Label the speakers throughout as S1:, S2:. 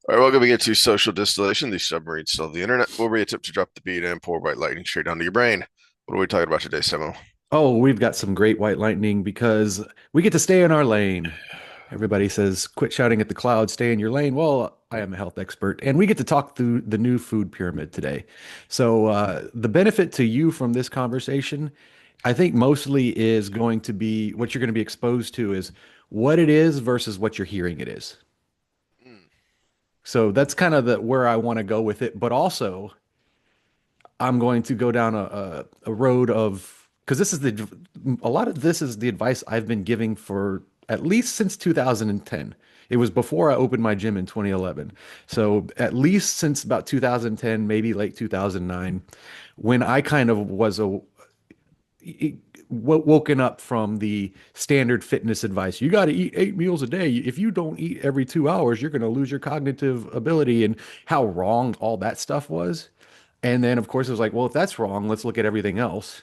S1: All right, welcome again to Social Distillation, the submarine still of the internet, where we attempt to drop the beat and pour white lightning straight down to your brain. What are we talking about today, Samo?
S2: Oh, we've got some great white lightning because we get to stay in our lane. Everybody says, quit shouting at the clouds, stay in your lane. Well, I am a health expert, and we get to talk through the new food pyramid today. So, the benefit to you from this conversation, I think mostly is going to be what you're going to be exposed to is what it is versus what you're hearing it is.
S1: Mm.
S2: So that's kind of the where I want to go with it. But also, I'm going to go down a road of because this is a lot of this is the advice I've been giving for at least since 2010. It was before I opened my gym in 2011. So at least since about 2010, maybe late 2009, when I kind of was woken up from the standard fitness advice. You got to eat 8 meals a day. If you don't eat every 2 hours, you're going to lose your cognitive ability and how wrong all that stuff was. And then, of course, it was like, well, if that's wrong, let's look at everything else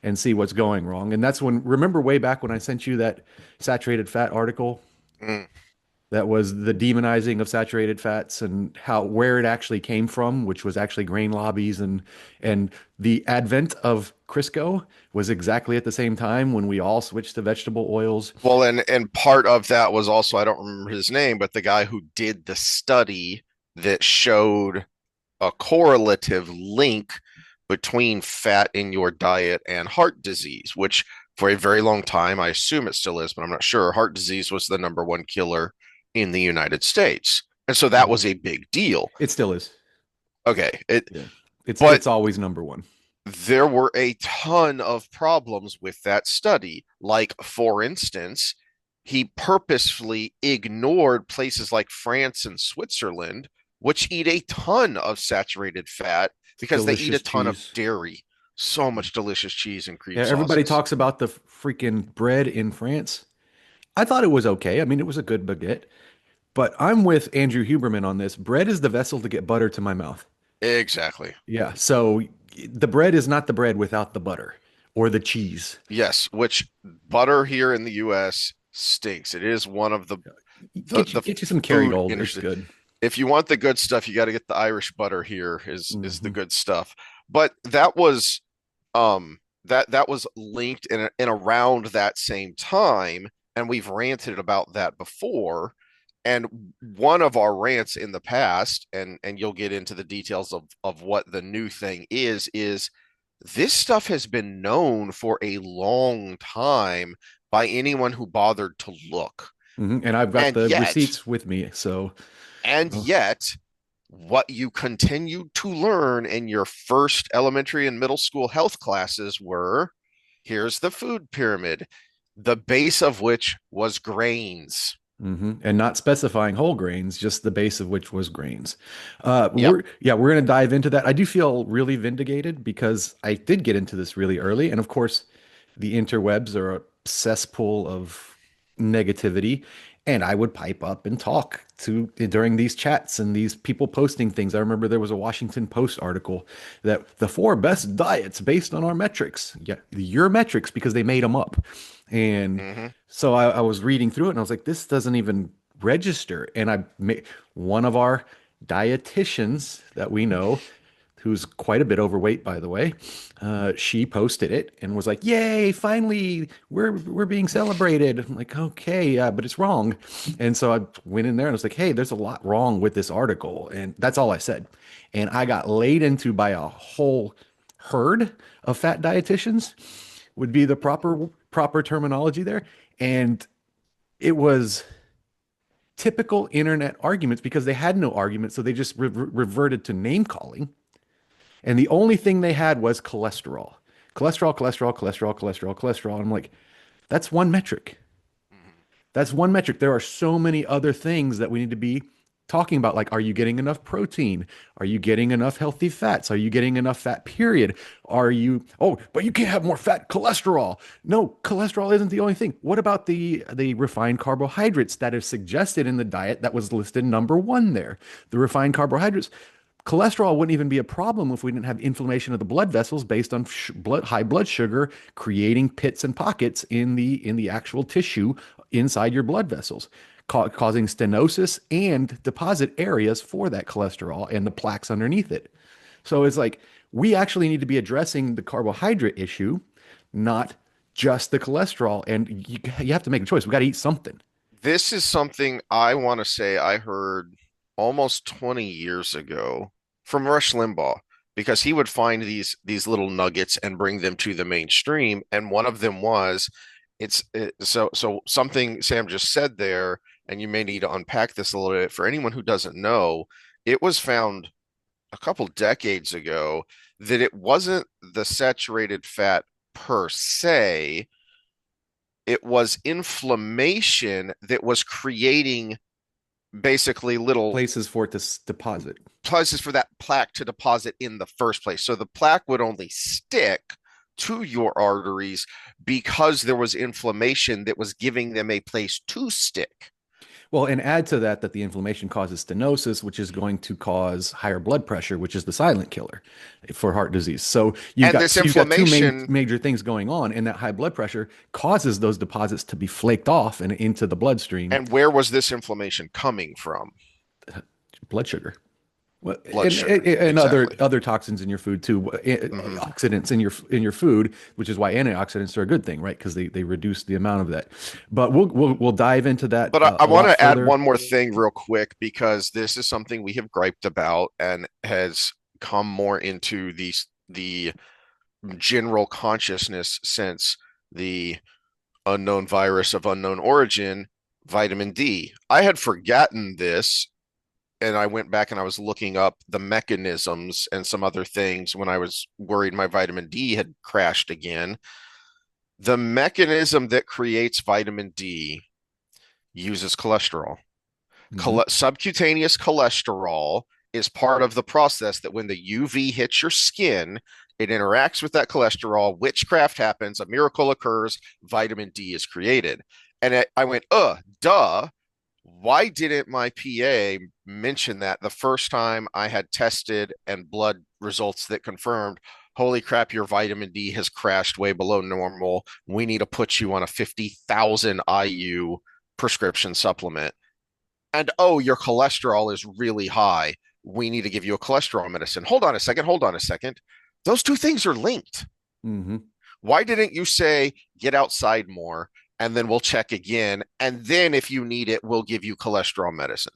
S2: and see what's going wrong. And that's when, remember way back when I sent you that saturated fat article
S1: Mm.
S2: that was the demonizing of saturated fats and how where it actually came from, which was actually grain lobbies and the advent of Crisco was exactly at the same time when we all switched to vegetable oils.
S1: Well, and part of that was also, I don't remember his name, but the guy who did the study that showed a correlative link between fat in your diet and heart disease, which for a very long time, I assume it still is, but I'm not sure. Heart disease was the number one killer in the United States. And so that was
S2: Mhm.
S1: a big deal.
S2: It still is.
S1: Okay.
S2: Yeah. It's
S1: But
S2: always number one.
S1: there were a ton of problems with that study. Like, for instance, he purposefully ignored places like France and Switzerland, which eat a ton of saturated fat because they eat a
S2: Delicious
S1: ton of
S2: cheese.
S1: dairy. So much delicious cheese and cream
S2: Yeah, everybody
S1: sauces.
S2: talks about the freaking bread in France. I thought it was okay. I mean, it was a good baguette, but I'm with Andrew Huberman on this. Bread is the vessel to get butter to my mouth.
S1: Exactly.
S2: Yeah, so the bread is not the bread without the butter or the cheese.
S1: Yes, which butter here in the US stinks. It is one of the
S2: Get you some
S1: food
S2: Kerrygold. It's
S1: industry.
S2: good.
S1: If you want the good stuff, you got to get the Irish butter here is the
S2: Hmm.
S1: good stuff. But that was that was linked in around that same time, and we've ranted about that before. And one of our rants in the past, and you'll get into the details of what the new thing is this stuff has been known for a long time by anyone who bothered to look.
S2: And I've got
S1: And
S2: the
S1: yet,
S2: receipts with me. So,
S1: and
S2: oh,
S1: yet, what you continued to learn in your first elementary and middle school health classes were here's the food pyramid, the base of which was grains.
S2: and not specifying whole grains, just the base of which was grains.
S1: Yep.
S2: We're going to dive into that. I do feel really vindicated because I did get into this really early, and of course, the interwebs are a cesspool of negativity, and I would pipe up and talk to during these chats and these people posting things. I remember there was a Washington Post article that the four best diets based on our metrics, yeah, your metrics because they made them up, and
S1: Mm-hmm.
S2: so I was reading through it and I was like, this doesn't even register. And I made one of our dietitians that we know, who's quite a bit overweight, by the way, she posted it and was like, "Yay! Finally, we're being celebrated." I'm like, "Okay, yeah, but it's wrong." And so I went in there and I was like, "Hey, there's a lot wrong with this article," and that's all I said. And I got laid into by a whole herd of fat dietitians, would be the proper terminology there. And it was typical internet arguments because they had no argument, so they just reverted to name calling. And the only thing they had was cholesterol. Cholesterol, cholesterol, cholesterol, cholesterol, cholesterol. And I'm like, that's one metric.
S1: Mm-hmm.
S2: That's one metric. There are so many other things that we need to be talking about. Like, are you getting enough protein? Are you getting enough healthy fats? Are you getting enough fat, period? Are you, oh, but you can't have more fat, cholesterol. No, cholesterol isn't the only thing. What about the refined carbohydrates that is suggested in the diet that was listed number one there? The refined carbohydrates. Cholesterol wouldn't even be a problem if we didn't have inflammation of the blood vessels based on high blood sugar creating pits and pockets in the actual tissue inside your blood vessels. causing stenosis and deposit areas for that cholesterol and the plaques underneath it. So it's like we actually need to be addressing the carbohydrate issue, not just the cholesterol. And you have to make a choice. We got to eat something.
S1: This is something I want to say I heard almost 20 years ago from Rush Limbaugh because he would find these little nuggets and bring them to the mainstream. And one of them was so something Sam just said there, and you may need to unpack this a little bit for anyone who doesn't know. It was found a couple decades ago that it wasn't the saturated fat per se, it was inflammation that was creating basically little
S2: Places for it to deposit.
S1: places for that plaque to deposit in the first place. So the plaque would only stick to your arteries because there was inflammation that was giving them a place to stick.
S2: Well, and add to that that the inflammation causes stenosis, which is going to cause higher blood pressure, which is the silent killer for heart disease. So
S1: And this
S2: you've got two
S1: inflammation,
S2: major things going on, and that high blood pressure causes those deposits to be flaked off and into the bloodstream,
S1: and where was this inflammation coming from?
S2: blood sugar. Well,
S1: Blood sugar.
S2: and
S1: Exactly.
S2: other toxins in your food too,
S1: Hmm.
S2: oxidants in your food, which is why antioxidants are a good thing, right? Because they reduce the amount of that. But we'll dive into that
S1: But I
S2: a
S1: want
S2: lot
S1: to add
S2: further.
S1: one more thing real quick because this is something we have griped about and has come more into the general consciousness since the unknown virus of unknown origin, vitamin D. I had forgotten this and I went back and I was looking up the mechanisms and some other things when I was worried my vitamin D had crashed again. The mechanism that creates vitamin D uses cholesterol.
S2: Hmm.
S1: Subcutaneous cholesterol is part of the process that when the UV hits your skin, it interacts with that cholesterol. Witchcraft happens, a miracle occurs, vitamin D is created. And I went, duh. Why didn't my PA mention that the first time I had tested and blood results that confirmed, holy crap, your vitamin D has crashed way below normal. We need to put you on a 50,000 IU prescription supplement. And oh, your cholesterol is really high. We need to give you a cholesterol medicine. Hold on a second. Hold on a second. Those two things are linked.
S2: Hmm.
S1: Why didn't you say get outside more and then we'll check again? And then if you need it, we'll give you cholesterol medicine.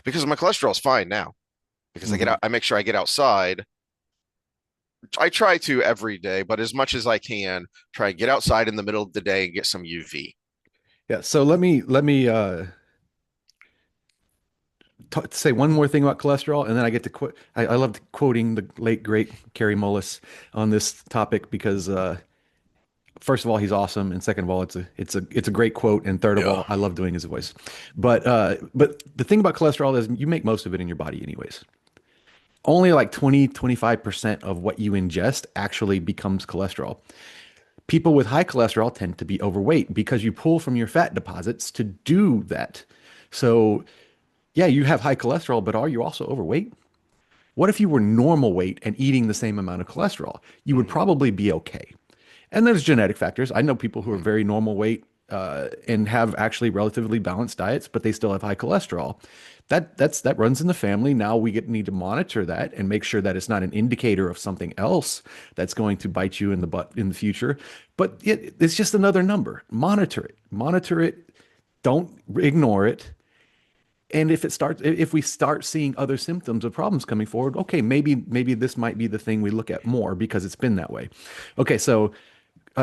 S1: Because my cholesterol is fine now because
S2: Hmm.
S1: I make sure I get outside. I try to every day, but as much as I can, try to get outside in the middle of the day and get some UV.
S2: Yeah. So let me say one more thing about cholesterol, and then I get to quote. I love quoting the late great Kerry Mullis on this topic because first of all, he's awesome, and second of all, it's a great quote, and third of
S1: Yeah.
S2: all, I love doing his voice. But the thing about cholesterol is you make most of it in your body anyways. Only like 20-25% of what you ingest actually becomes cholesterol. People with high cholesterol tend to be overweight because you pull from your fat deposits to do that. So, yeah, you have high cholesterol, but are you also overweight? What if you were normal weight and eating the same amount of cholesterol? You would
S1: Mm-hmm.
S2: probably be okay. And there's genetic factors. I know people who are
S1: Mm-hmm.
S2: very normal weight and have actually relatively balanced diets, but they still have high cholesterol. That runs in the family. Now we need to monitor that and make sure that it's not an indicator of something else that's going to bite you in the butt in the future. But it's just another number. Monitor it. Monitor it. Don't ignore it. And if we start seeing other symptoms of problems coming forward, okay, maybe this might be the thing we look at more because it's been that way. Okay, so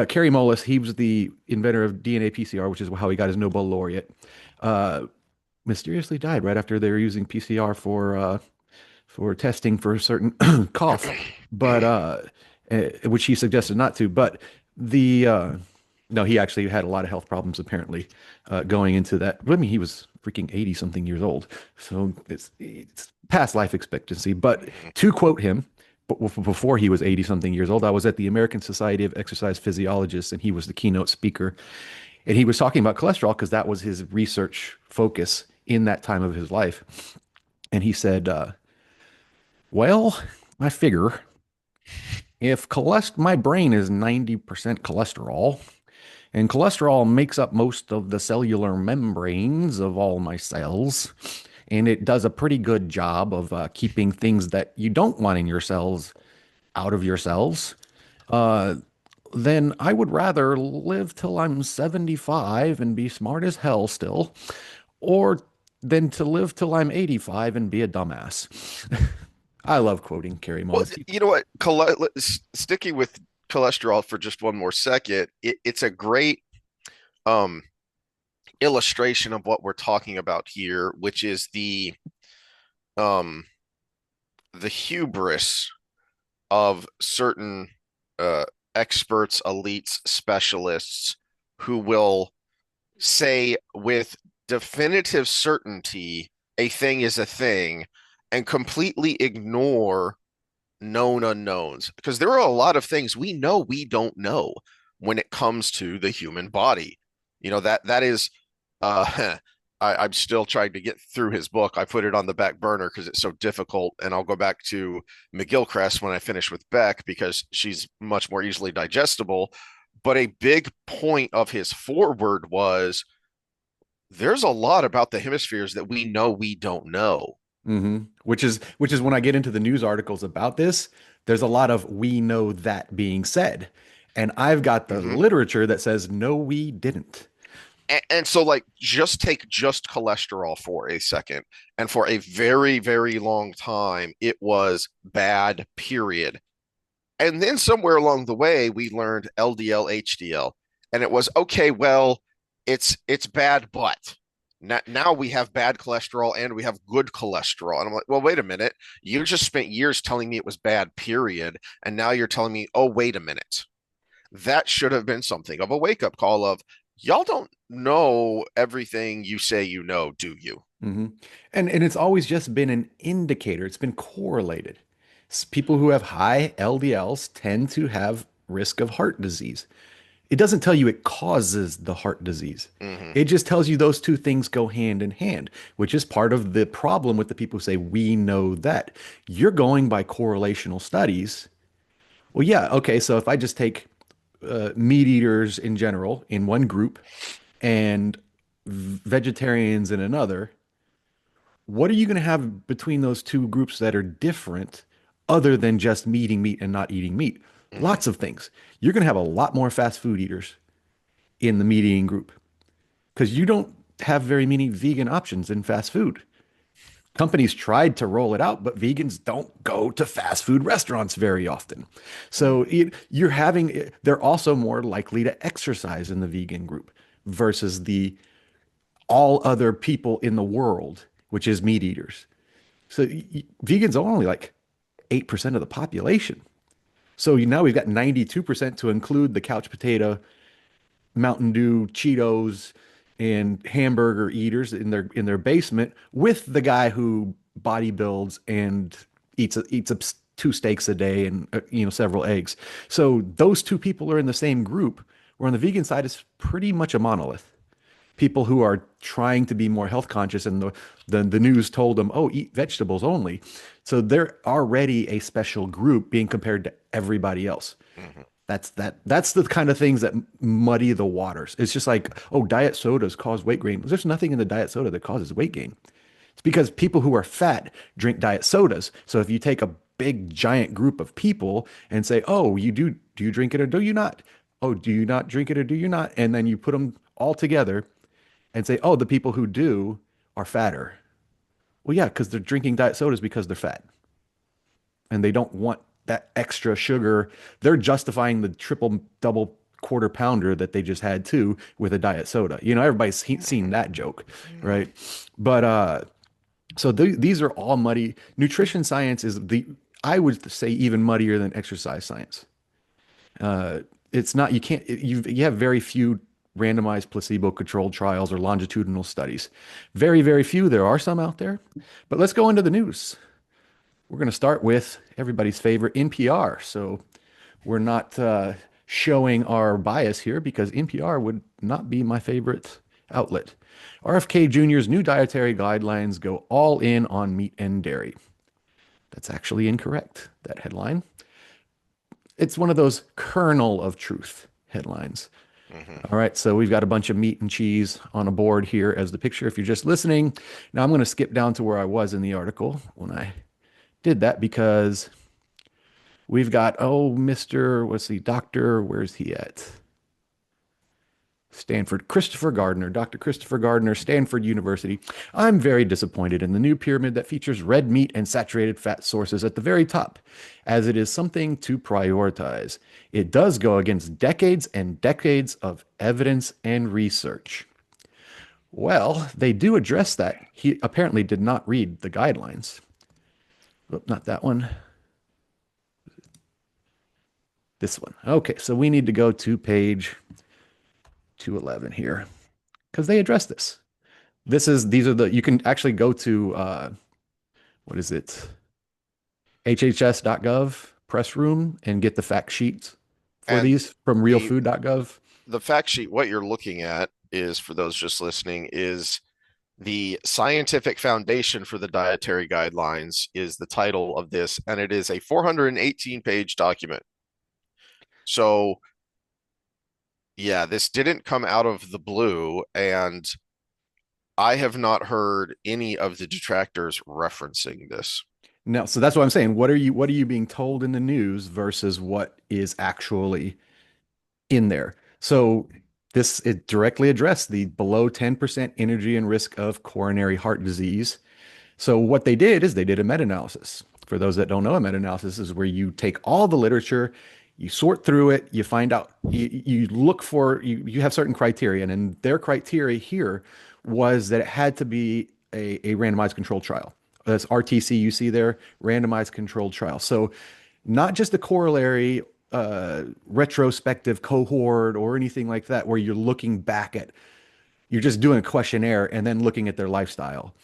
S2: Kerry Mullis, he was the inventor of DNA PCR, which is how he got his Nobel laureate. Uh, Mysteriously died right after they were using PCR for testing for a certain cough, but which he suggested not to. But the no, he actually had a lot of health problems apparently going into that. I mean, he was freaking 80 something years old, so it's past life expectancy. But to quote him, before he was 80 something years old, I was at the American Society of Exercise Physiologists, and he was the keynote speaker. And he was talking about cholesterol because that was his research focus in that time of his life. And he said, well, I figure if my brain is 90% cholesterol And cholesterol makes up most of the cellular membranes of all my cells. And it does a pretty good job of keeping things that you don't want in your cells out of your cells. Uh, then I would rather live till I'm 75 and be smart as hell still, or than to live till I'm 85 and be a dumbass. I love quoting Carrie
S1: Well,
S2: Mullis people.
S1: you know what? Sticking with cholesterol for just one more second, it's a great um, illustration of what we're talking about here, which is um, the hubris of certain uh, experts, elites, specialists who will say with definitive certainty a thing is a thing and completely ignore known unknowns, because there are a lot of things we know we don't know when it comes to the human body. That is uh I'm still trying to get through his book. I put it on the back burner because it's so difficult, and I'll go back to McGilchrist when I finish with Beck because she's much more easily digestible. But a big point of his foreword was there's a lot about the hemispheres that we know we don't know.
S2: Which is when I get into the news articles about this, there's a lot of we know that being said. And I've got the
S1: Mm-hmm.
S2: literature that says no, we didn't.
S1: And so, like, just take just cholesterol for a second. And for a very, very long time, it was bad, period. And then somewhere along the way, we learned LDL, HDL. And it was okay, well, it's bad, but now we have bad cholesterol and we have good cholesterol. And I'm like, well, wait a minute. You just spent years telling me it was bad, period. And now you're telling me, oh, wait a minute. That should have been something of a wake up call of y'all don't know everything you say you know, do you?
S2: hmm and it's always just been an indicator. It's been correlated. People who have high LDLs tend to have risk of heart disease. It doesn't tell you it causes the heart disease.
S1: Mm-hmm.
S2: It just tells you those two things go hand in hand, which is part of the problem with the people who say we know that. You're going by correlational studies. Well, yeah, okay, so if I just take meat eaters in general in one group and vegetarians in another, what are you going to have between those two groups that are different other than just eating meat and not eating meat?
S1: Mm-hmm.
S2: Lots of things. You're going to have a lot more fast food eaters in the meat eating group because you don't have very many vegan options in fast food. Companies tried to roll it out, but vegans don't go to fast food restaurants very often. So you're having, they're also more likely to exercise in the vegan group versus the all other people in the world, which is meat eaters. So vegans are only like 8% of the population. So now we've got 92% to include the couch potato, Mountain Dew, Cheetos, and hamburger eaters in their basement with the guy who bodybuilds and eats two steaks a day and several eggs. So those two people are in the same group. Where on the vegan side, it's pretty much a monolith. People who are trying to be more health conscious, and the news told them, oh, eat vegetables only. So they're already a special group being compared to everybody else.
S1: Mm-hmm.
S2: That's the kind of things that muddy the waters. It's just like, oh, diet sodas cause weight gain. There's nothing in the diet soda that causes weight gain. It's because people who are fat drink diet sodas. So if you take a big giant group of people and say, "Oh, do you drink it or do you not? Oh, do you not drink it or do you not?" And then you put them all together and say, "Oh, the people who do are fatter." Well, yeah, because they're drinking diet sodas because they're fat and they don't want that extra sugar. They're justifying the triple, double quarter pounder that they just had too with a diet soda. Everybody's seen that joke,
S1: Mm-hmm.
S2: right? But so these are all muddy. Nutrition science is I would say even muddier than exercise science. Uh, it's not, you can't, you have very few randomized placebo-controlled trials or longitudinal studies. Very, very few. There are some out there, but let's go into the news. We're going to start with everybody's favorite NPR. So we're not showing our bias here because NPR would not be my favorite outlet. RFK Jr.'s new dietary guidelines go all in on meat and dairy. That's actually incorrect, that headline. It's one of those kernel of truth headlines.
S1: Hmm.
S2: All right, so we've got a bunch of meat and cheese on a board here as the picture if you're just listening. Now I'm going to skip down to where I was in the article when I did that because we've got, oh, Mr. What's the doctor? Where's he at? Stanford, Christopher Gardner, Dr. Christopher Gardner, Stanford University. I'm very disappointed in the new pyramid that features red meat and saturated fat sources at the very top, as it is something to prioritize. It does go against decades and decades of evidence and research. Well, they do address that. He apparently did not read the guidelines. Oh, not that one. This one. Okay, so we need to go to page 211 here because they address this. These are the you can actually go to what is it? HHS.gov press room and get the fact sheets for
S1: And
S2: these from
S1: the
S2: realfood.gov.
S1: the fact sheet, what you're looking at is, for those just listening, is the scientific foundation for the dietary guidelines is the title of this, and it is a 418-page document. So yeah, this didn't come out of the blue, and I have not heard any of the detractors referencing this.
S2: No, so that's what I'm saying. What are you being told in the news versus what is actually in there? So this it directly addressed the below 10% energy and risk of coronary heart disease. So what they did is they did a meta-analysis. For those that don't know, a meta-analysis is where you take all the literature, you sort through it, you find out, you look for, you have certain criteria, and their criteria here was that it had to be a randomized controlled trial. That's RTC you see there, randomized controlled trial. So not just a corollary retrospective cohort or anything like that, where you're looking back at, you're just doing a questionnaire and then looking at their lifestyle,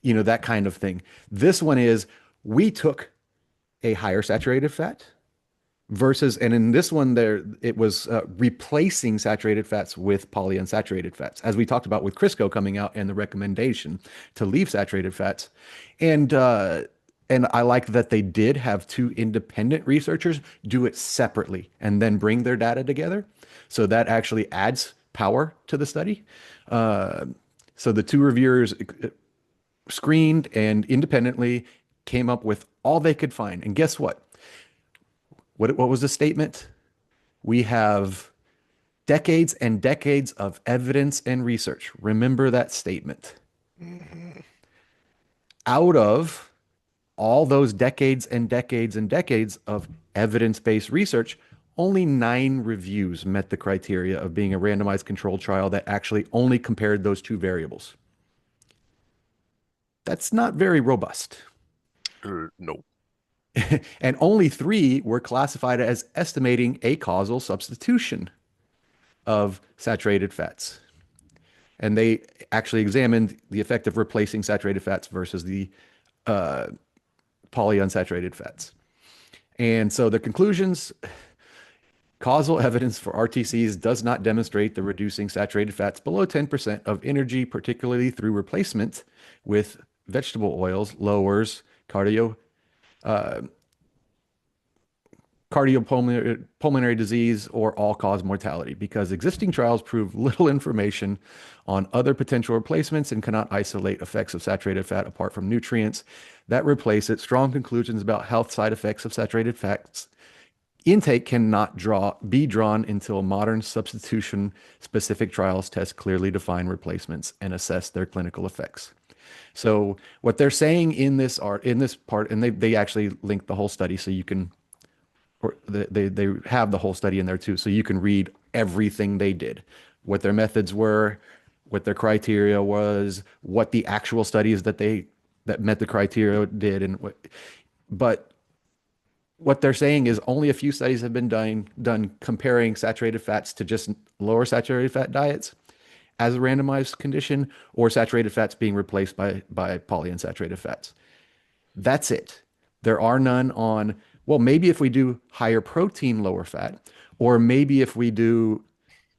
S2: that kind of thing. This one is we took a higher saturated fat versus, and in this one there, it was replacing saturated fats with polyunsaturated fats, as we talked about with Crisco coming out and the recommendation to leave saturated fats. And I like that they did have two independent researchers do it separately and then bring their data together. So that actually adds power to the study. Uh, so the two reviewers screened and independently came up with all they could find. And guess what? What was the statement? We have decades and decades of evidence and research. Remember that statement.
S1: Mhm.
S2: Out of all those decades and decades and decades of evidence-based research, only 9 reviews met the criteria of being a randomized controlled trial that actually only compared those two variables. That's not very robust.
S1: No.
S2: And only 3 were classified as estimating a causal substitution of saturated fats. And they actually examined the effect of replacing saturated fats versus the uh, polyunsaturated fats. And so the conclusions: causal evidence for RTCs does not demonstrate the reducing saturated fats below 10% of energy, particularly through replacement with vegetable oils, lowers uh, cardiopulmonary disease or all-cause mortality, because existing trials prove little information on other potential replacements and cannot isolate effects of saturated fat apart from nutrients that replace it. Strong conclusions about health side effects of saturated fats intake cannot be drawn until modern substitution specific trials test clearly defined replacements and assess their clinical effects. So what they're saying in this part, and they actually link the whole study so you can, or they have the whole study in there too, so you can read everything they did, what their methods were, what their criteria was, what the actual studies that met the criteria did, but what they're saying is only a few studies have been done comparing saturated fats to just lower saturated fat diets as a randomized condition, or saturated fats being replaced by polyunsaturated fats. That's it. There are none on, well, maybe if we do higher protein, lower fat, or maybe if we do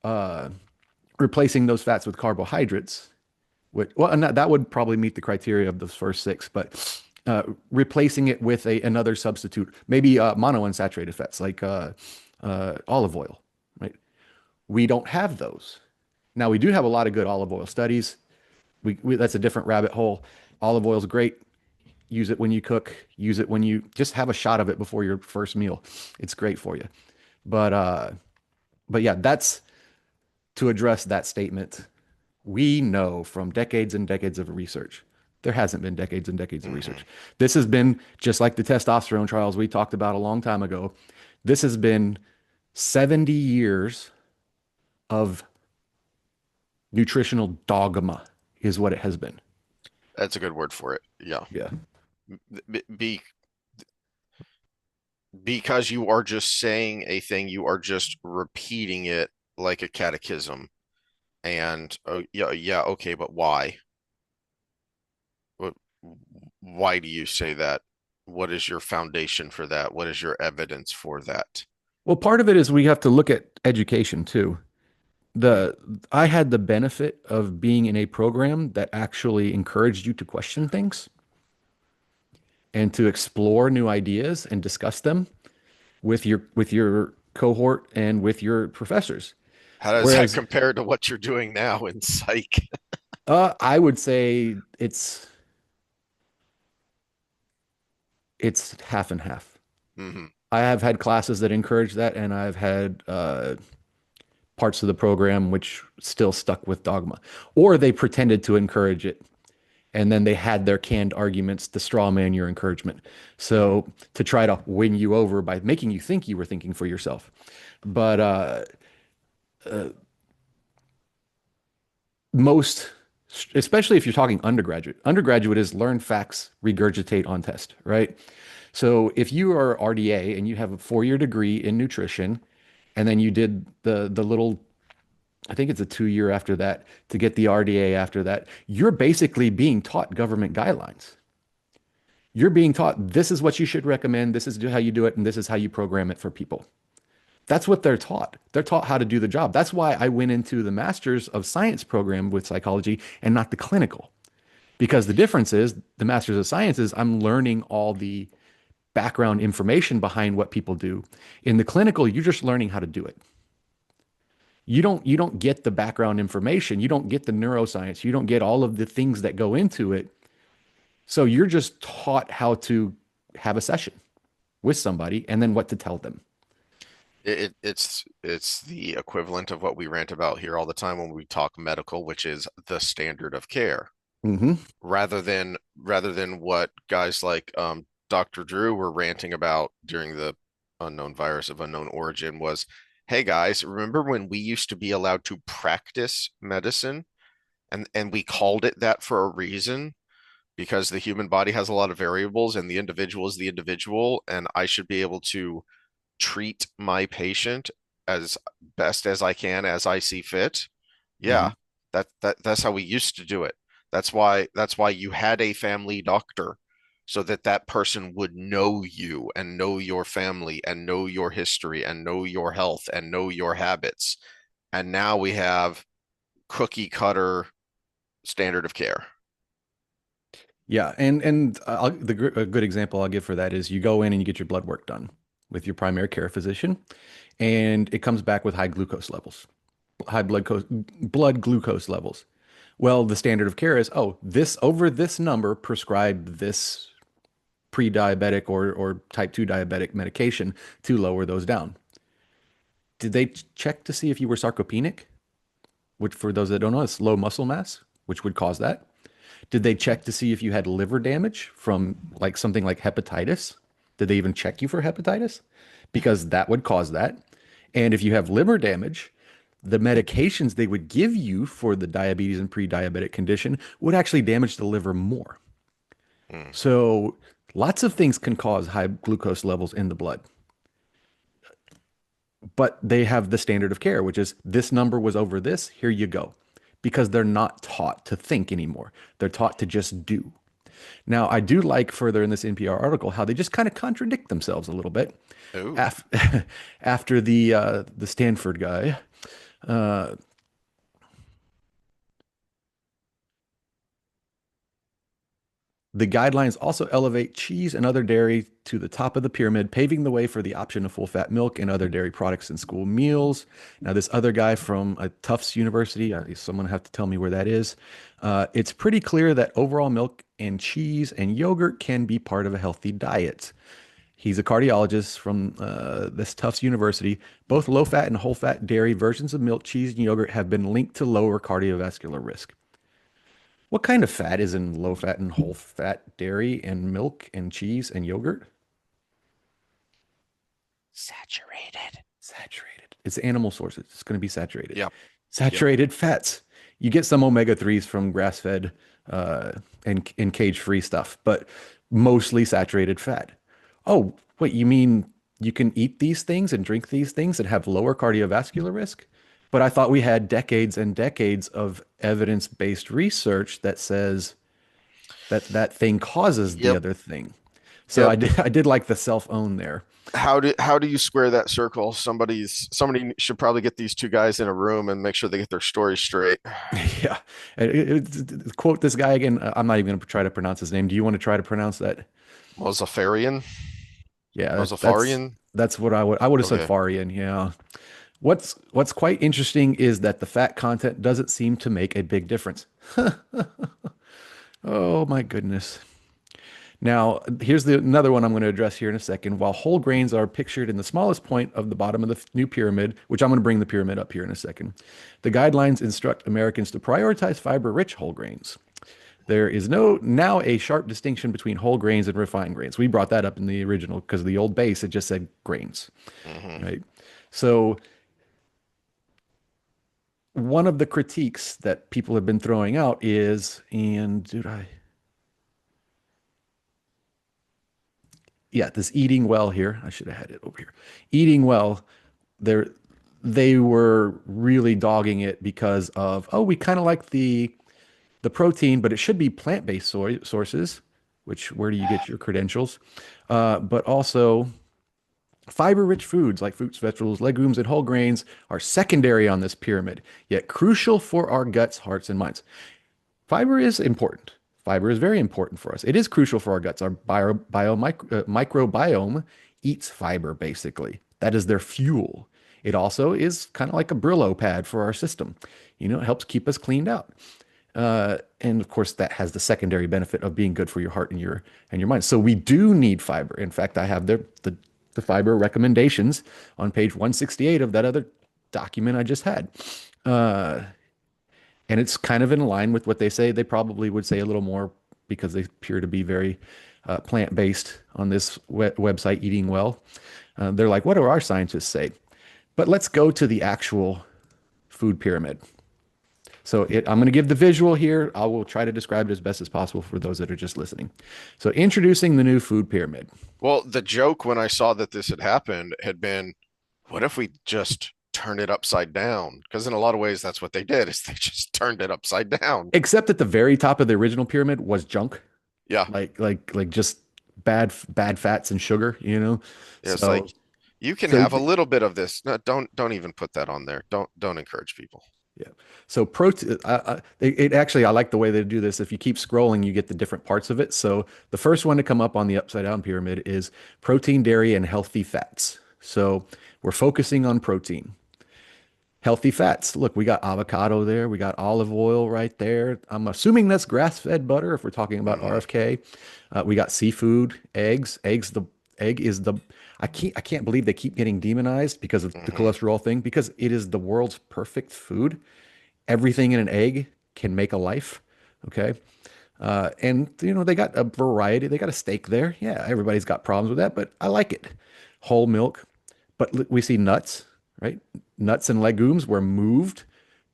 S2: uh, replacing those fats with carbohydrates, well, and that would probably meet the criteria of those first 6, but replacing it with another substitute, maybe monounsaturated fats like olive oil, right? We don't have those. Now, we do have a lot of good olive oil studies. That's a different rabbit hole. Olive oil is great. Use it when you cook. Use it when you just have a shot of it before your first meal. It's great for you. But uh, but yeah, that's to address that statement. We know from decades and decades of research, there hasn't been decades and decades of
S1: Hmm.
S2: research. This has been just like the testosterone trials we talked about a long time ago. This has been 70 years of nutritional dogma, is what it has been.
S1: That's a good word for it. Yeah.
S2: Yeah.
S1: Be because you are just saying a thing, you are just repeating it like a catechism. And oh yeah, yeah, okay, but why? What, why do you say that? What is your foundation for that? What is your evidence for that?
S2: Well, part of it is we have to look at education too.
S1: Hmm.
S2: The I had the benefit of being in a program that actually encouraged you to question things and to explore new ideas and discuss them with your cohort and with your professors.
S1: How does that
S2: Whereas
S1: compare to what you're doing now in psych?
S2: I would say it's half and half.
S1: Hmm.
S2: I have had classes that encourage that, and I've had parts of the program which still stuck with dogma, or they pretended to encourage it, and then they had their canned arguments to straw man your encouragement.
S1: Hmm.
S2: So to try to win you over by making you think you were thinking for yourself. But most, especially if you're talking undergraduate is learn facts, regurgitate on test, right? So if you are RDA and you have a 4 year degree in nutrition, and then you did the little, I think it's a 2 year after that to get the RDA after that, you're basically being taught government guidelines. You're being taught this is what you should recommend, this is how you do it, and this is how you program it for people. That's what they're taught. They're taught how to do the job. That's why I went into the Master's of Science program with psychology and not the clinical. Because the difference is the Master's of Science is I'm learning all the background information behind what people do. In the clinical, you're just learning how to do it. You don't get the background information. You don't get the neuroscience. You don't get all of the things that go into it. So you're just taught how to have a session with somebody and then what to tell them.
S1: It's the equivalent of what we rant about here all the time when we talk medical, which is the standard of care,
S2: Hmm.
S1: rather than what guys like Dr. Drew were ranting about during the unknown virus of unknown origin was, hey guys, remember when we used to be allowed to practice medicine and we called it that for a reason? Because the human body has a lot of variables and the individual is the individual, and I should be able to treat my patient as best as I can as I see fit.
S2: Hmm.
S1: Yeah, that's how we used to do it. That's why you had a family doctor so that that person would know you and know your family and know your history and know your health and know your habits. And now we have cookie cutter standard of care.
S2: Yeah, and a good example I'll give for that is you go in and you get your blood work done with your primary care physician, and it comes back with high glucose levels, high blood glucose levels. Well, the standard of care is, oh, this over this number, prescribe this pre-diabetic or type 2 diabetic medication to lower those down. Did they check to see if you were sarcopenic? Which, for those that don't know, is low muscle mass, which would cause that. Did they check to see if you had liver damage from like something like hepatitis? Did they even check you for hepatitis? Because that would cause that. And if you have liver damage, the medications they would give you for the diabetes and pre-diabetic condition would actually damage the liver more.
S1: Mm.
S2: So lots of things can cause high glucose levels in the blood, but they have the standard of care, which is this number was over this, here you go. Because they're not taught to think anymore. They're taught to just do. Now, I do like further in this NPR article how they just kind of contradict themselves a little bit.
S1: Ooh.
S2: Af- After the Stanford guy, The guidelines also elevate cheese and other dairy to the top of the pyramid, paving the way for the option of full fat milk and other dairy products in school meals. Now, this other guy from Tufts University, someone have to tell me where that is. It's pretty clear that overall milk and cheese and yogurt can be part of a healthy diet. He's a cardiologist from this Tufts University. Both low fat and whole fat dairy versions of milk, cheese, and yogurt have been linked to lower cardiovascular risk. What kind of fat is in low fat and whole fat dairy and milk and cheese and yogurt?
S1: Saturated.
S2: Saturated. It's animal sources. It's going to be saturated.
S1: Yep. Yep.
S2: Saturated fats. You get some omega 3s from grass fed and cage free stuff, but mostly saturated fat. Oh, wait, you mean you can eat these things and drink these things and have lower cardiovascular risk? But I thought we had decades and decades of evidence-based research that says that that thing causes the
S1: Yep.
S2: other thing. So
S1: Yep.
S2: I did like the self-own there.
S1: How do you square that circle? Somebody should probably get these two guys in a room and make sure they get their stories straight.
S2: Yeah. Quote this guy again. I'm not even going to try to pronounce his name. Do you want to try to pronounce that?
S1: Mozafarian?
S2: Yeah,
S1: Mozafarian?
S2: that's what I would have said
S1: Okay.
S2: Farian. Yeah. What's quite interesting is that the fat content doesn't seem to make a big difference. Oh my goodness. Now, here's another one I'm going to address here in a second. While whole grains are pictured in the smallest point of the bottom of the new pyramid, which I'm going to bring the pyramid up here in a second, the guidelines instruct Americans to prioritize fiber-rich whole grains. There is no now a sharp distinction between whole grains and refined grains. We brought that up in the original because the old base it just said grains,
S1: Hmm.
S2: right? So one of the critiques that people have been throwing out is, and did I yeah, this eating well here. I should have had it over here. Eating well, there they were really dogging it because of, oh, we kind of like the protein, but it should be plant-based sources, which where do you get your credentials? But also fiber-rich foods like fruits, vegetables, legumes, and whole grains are secondary on this pyramid, yet crucial for our guts, hearts, and minds. Fiber is important. Fiber is very important for us. It is crucial for our guts. Our microbiome eats fiber, basically. That is their fuel. It also is kind of like a Brillo pad for our system. You know, it helps keep us cleaned out. And of course, that has the secondary benefit of being good for your heart and your mind. So we do need fiber. In fact, I have the fiber recommendations on page 168 of that other document I just had. Uh, and it's kind of in line with what they say. They probably would say a little more because they appear to be very plant-based on this website, Eating Well. They're like, what do our scientists say? But let's go to the actual food pyramid. So I'm going to give the visual here. I will try to describe it as best as possible for those that are just listening. So introducing the new food pyramid.
S1: Well, the joke when I saw that this had happened had been, what if we just turned it upside down? Because in a lot of ways, that's what they did, is they just turned it upside down.
S2: Except at the very top of the original pyramid was junk,
S1: Yeah.
S2: like just bad fats and sugar, you know.
S1: Yeah, it's like
S2: So
S1: you can
S2: so
S1: have a little bit of this. No, don't even put that on there. Don't encourage people.
S2: yeah. So protein, it actually, I like the way they do this. If you keep scrolling, you get the different parts of it. So the first one to come up on the upside down pyramid is protein, dairy, and healthy fats. So we're focusing on protein. Healthy fats. Look, we got avocado there. We got olive oil right there. I'm assuming that's grass-fed butter if we're talking about
S1: Hmm.
S2: RFK. We got seafood, eggs. The egg is the I can't believe they keep getting demonized because of the
S1: Hmm.
S2: cholesterol thing because it is the world's perfect food. Everything in an egg can make a life. Okay. And you know, they got a variety. They got a steak there. Yeah, everybody's got problems with that, but I like it. Whole milk. But we see nuts, right? Nuts and legumes were moved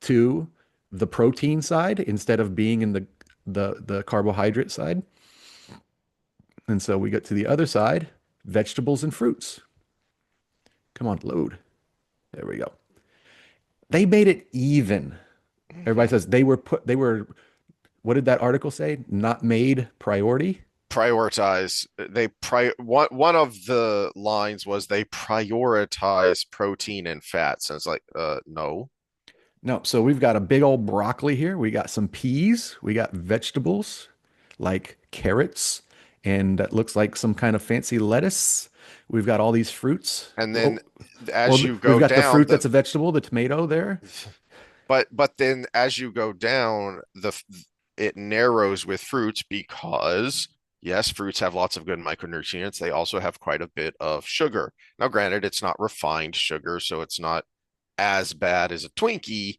S2: to the protein side instead of being in the carbohydrate side. And so we get to the other side, vegetables and fruits. Come on, load. There we go. They made it even. Everybody
S1: Hmm.
S2: says they were, what did that article say? Not made priority.
S1: Prioritize. One of the lines was they prioritize protein and fats. And it's like, no.
S2: No, so we've got a big old broccoli here. We got some peas. We got vegetables like carrots, and that looks like some kind of fancy lettuce. We've got all these fruits.
S1: And then
S2: Oh,
S1: as
S2: well,
S1: you
S2: we've
S1: go
S2: got the
S1: down,
S2: fruit that's a vegetable, the tomato there.
S1: but then as you go down, it narrows with fruits because yes, fruits have lots of good micronutrients. They also have quite a bit of sugar. Now, granted, it's not refined sugar, so it's not as bad as a Twinkie,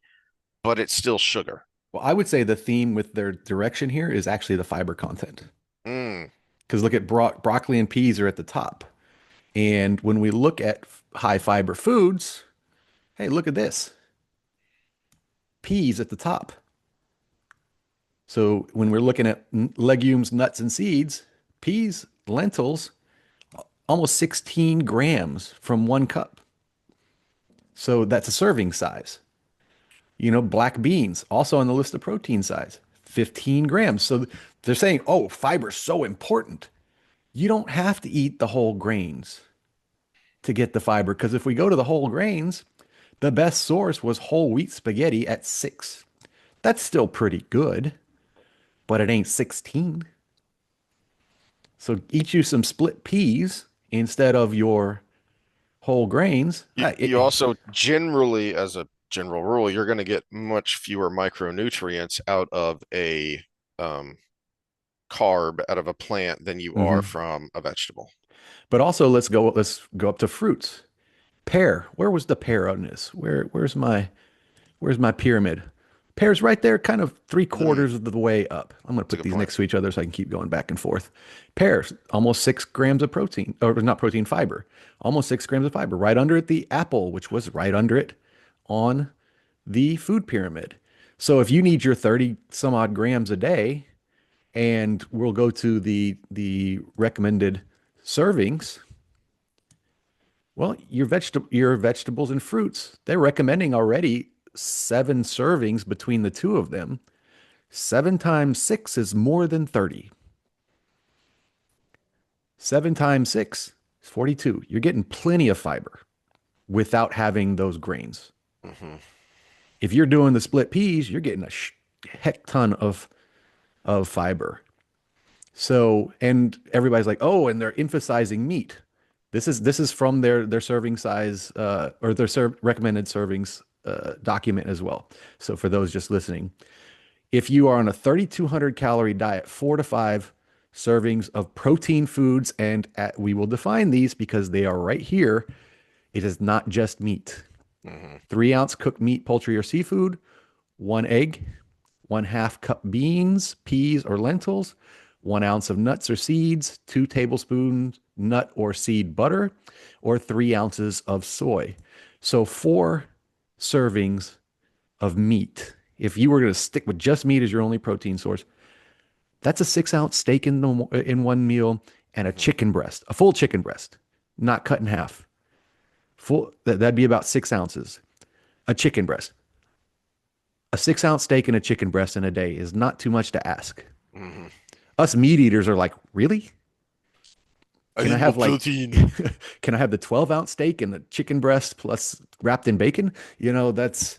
S1: but it's still sugar.
S2: Well, I would say the theme with their direction here is actually the fiber content.
S1: Mm,
S2: Because look at broccoli and peas are at the top. And when we look at high fiber foods, hey, look at this. Peas at the top. So when we're looking at legumes, nuts, and seeds, peas, lentils, almost 16 grams from 1 cup. So that's a serving size. Black beans, also on the list of protein size, 15 grams. So they're saying, oh, fiber's so important. You don't have to eat the whole grains to get the fiber. Because if we go to the whole grains, the best source was whole wheat spaghetti at 6. That's still pretty good, but it ain't 16. So eat you some split peas instead of your whole grains.
S1: you also generally, as a general rule, you're going to get much fewer micronutrients out of a um, carb out of a plant than you are
S2: Mhm.
S1: from a vegetable.
S2: But also let's go up to fruits. Pear. Where was the pear on this? Where's my pyramid? Pear's right there, kind of three
S1: Mm,
S2: quarters of the way up. I'm going to
S1: that's a
S2: put
S1: good
S2: these
S1: point.
S2: next to each other so I can keep going back and forth. Pears, almost 6 grams of protein, or not protein, fiber. Almost 6 grams of fiber. Right under it, the apple, which was right under it on the food pyramid. So if you need your 30 some odd grams a day, and we'll go to the recommended servings, well, your vegetables and fruits, they're recommending already 7 servings between the two of them. 7 times 6 is more than 30. 7 times 6 is 42. You're getting plenty of fiber without having those grains.
S1: Hmm.
S2: If you're doing the split peas, you're getting a heck ton of fiber. So, and everybody's like, oh, and they're emphasizing meat. This is from their serving size or their recommended servings document as well. So for those just listening, if you are on a 3,200 calorie diet, 4 to 5 servings of protein foods, and we will define these because they are right here. It is not just meat.
S1: Hmm.
S2: 3 ounce cooked meat, poultry, or seafood, 1 egg, 1/2 cup beans, peas, or lentils, 1 ounce of nuts or seeds, 2 tablespoons nut or seed butter, or 3 ounces of soy. So 4 servings of meat. If you were going to stick with just meat as your only protein source, that's a 6 ounce steak in one meal and a
S1: Hmm.
S2: chicken breast, a full chicken breast, not cut in half. That'd be about 6 ounces. A chicken breast. A 6 ounce steak and a chicken breast in a day is not too much to ask.
S1: Hmm.
S2: Us meat eaters are like, really?
S1: I
S2: Can I
S1: need more
S2: have like,
S1: protein.
S2: can I have the 12-ounce steak and the chicken breast plus wrapped in bacon? That's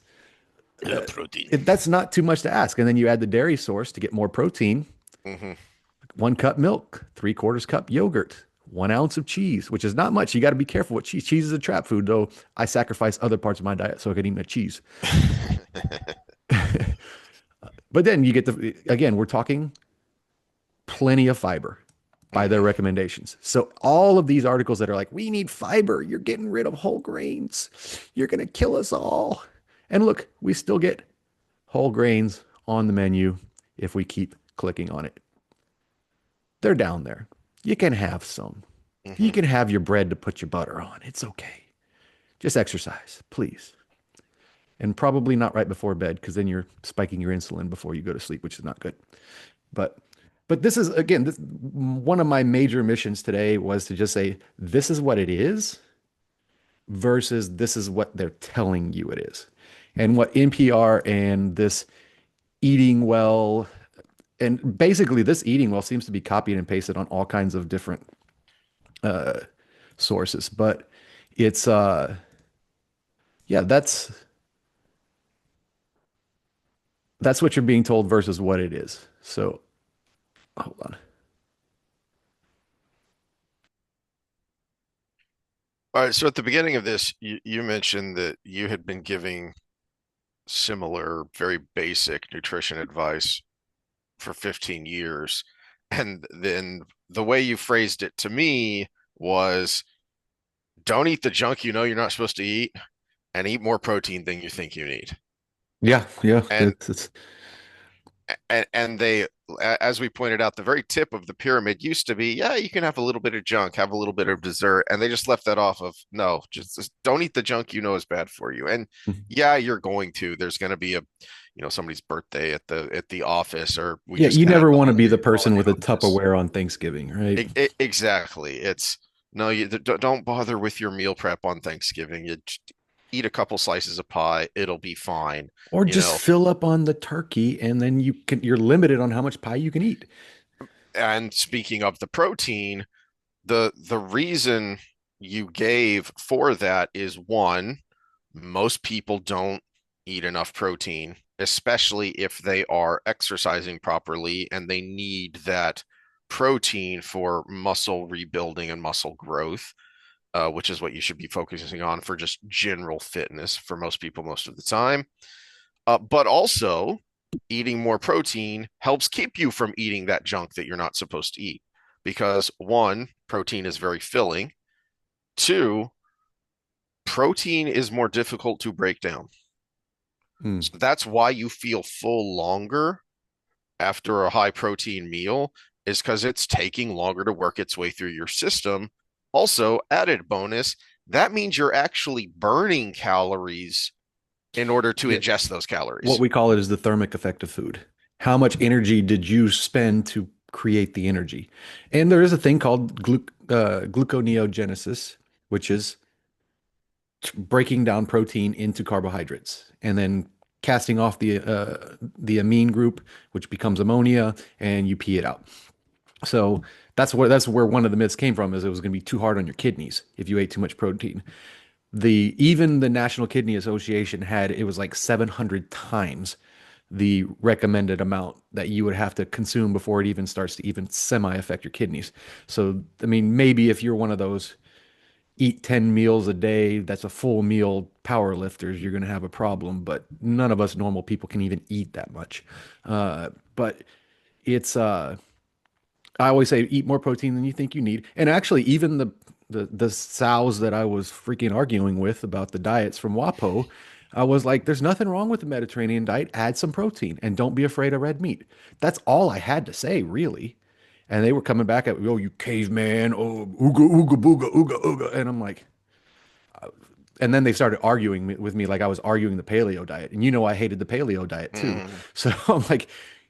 S1: I love protein.
S2: that's not too much to ask. And then you add the dairy source to get more protein.
S1: Hmm.
S2: 1 cup milk, 3/4 cup yogurt, 1 ounce of cheese, which is not much. You got to be careful with cheese. Cheese is a trap food, though. I sacrifice other parts of my diet so I can eat my cheese. But then you get again, we're talking plenty of fiber by their
S1: Hmm.
S2: recommendations. So all of these articles that are like, we need fiber, you're getting rid of whole grains, you're going to kill us all. And look, we still get whole grains on the menu if we keep clicking on it. They're down there. You can have some. You
S1: Hmm.
S2: can have your bread to put your butter on. It's okay. Just exercise, please. And probably not right before bed because then you're spiking your insulin before you go to sleep, which is not good. But but this is again, one of my major missions today was to just say this is what it is versus this is what they're telling you it is. And what NPR and this eating well and basically this eating well seems to be copied and pasted on all kinds of different sources, but it's yeah, that's what you're being told versus what it is. So hold on.
S1: All right, so at the beginning of this, you mentioned that you had been giving similar, very basic nutrition advice for 15 years. And then the way you phrased it to me was don't eat the junk you know you're not supposed to eat and eat more protein than you think you need.
S2: Yeah, yeah,
S1: And
S2: it's
S1: and they, as we pointed out, the very tip of the pyramid used to be, yeah, you can have a little bit of junk, have a little bit of dessert, and they just left that off of no, just don't eat the junk you know is bad for you. And yeah, you're going to. There's going to be a, somebody's birthday at the office, or we
S2: yeah,
S1: just
S2: you
S1: had
S2: never
S1: the
S2: want to be the
S1: holiday
S2: person with a
S1: office.
S2: Tupperware on Thanksgiving, right?
S1: Exactly. It's no, you don't bother with your meal prep on Thanksgiving. You just eat a couple slices of pie, it'll be fine.
S2: Or
S1: You
S2: just
S1: know,
S2: fill up on the turkey and then you're limited on how much pie you can eat.
S1: and speaking of the protein, the reason you gave for that is one, most people don't eat enough protein, especially if they are exercising properly and they need that protein for muscle rebuilding and muscle growth, which is what you should be focusing on for just general fitness for most people most of the time. But also, eating more protein helps keep you from eating that junk that you're not supposed to eat. Because one, protein is very filling. Two, protein is more difficult to break down.
S2: Mm.
S1: So that's why you feel full longer after a high protein meal, is because it's taking longer to work its way through your system. Also, added bonus, that means you're actually burning calories in order to
S2: Yeah,
S1: ingest those
S2: what
S1: calories.
S2: we call it is the thermic effect of food. How much energy did you spend to create the energy? And there is a thing called gluconeogenesis, which is breaking down protein into carbohydrates and then casting off the amine group, which becomes ammonia, and you pee it out. So that's where one of the myths came from is it was going to be too hard on your kidneys if you ate too much protein. Even the National Kidney Association had it was like 700 times the recommended amount that you would have to consume before it even starts to even semi affect your kidneys. So I mean, maybe if you're one of those eat 10 meals a day, that's a full meal power lifters, you're going to have a problem. But none of us normal people can even eat that much. But it's I always say eat more protein than you think you need. And actually, even the sows that I was freaking arguing with about the diets from WAPO, I was like, there's nothing wrong with the Mediterranean diet. Add some protein and don't be afraid of red meat. That's all I had to say, really. And they were coming back at, oh, you caveman, oh, ooga, ooga, booga, ooga, ooga. And I'm like, and then they started arguing with me like I was arguing the paleo diet. And I hated the paleo diet too.
S1: Mm,
S2: So I'm like,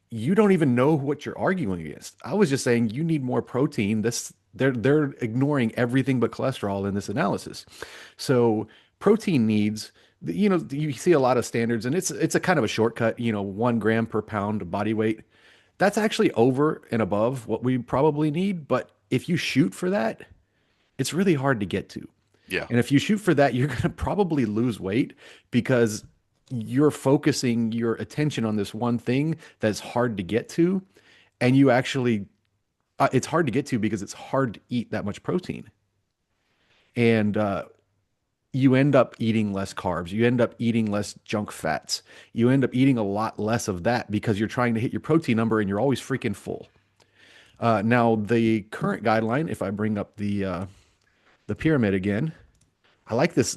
S2: you don't even know what you're arguing against. I was just saying you need more protein. They're ignoring everything but cholesterol in this analysis. So protein needs, you see a lot of standards and it's a kind of a shortcut, 1 gram per pound of body weight. That's actually over and above what we probably need. But if you shoot for that, it's really hard to get to.
S1: yeah.
S2: And if you shoot for that, you're going to probably lose weight because you're focusing your attention on this one thing that's hard to get to. And you actually, it's hard to get to because it's hard to eat that much protein. And you end up eating less carbs. You end up eating less junk fats. You end up eating a lot less of that because you're trying to hit your protein number and you're always freaking full. Now, the current guideline, if I bring up the pyramid again, I like this.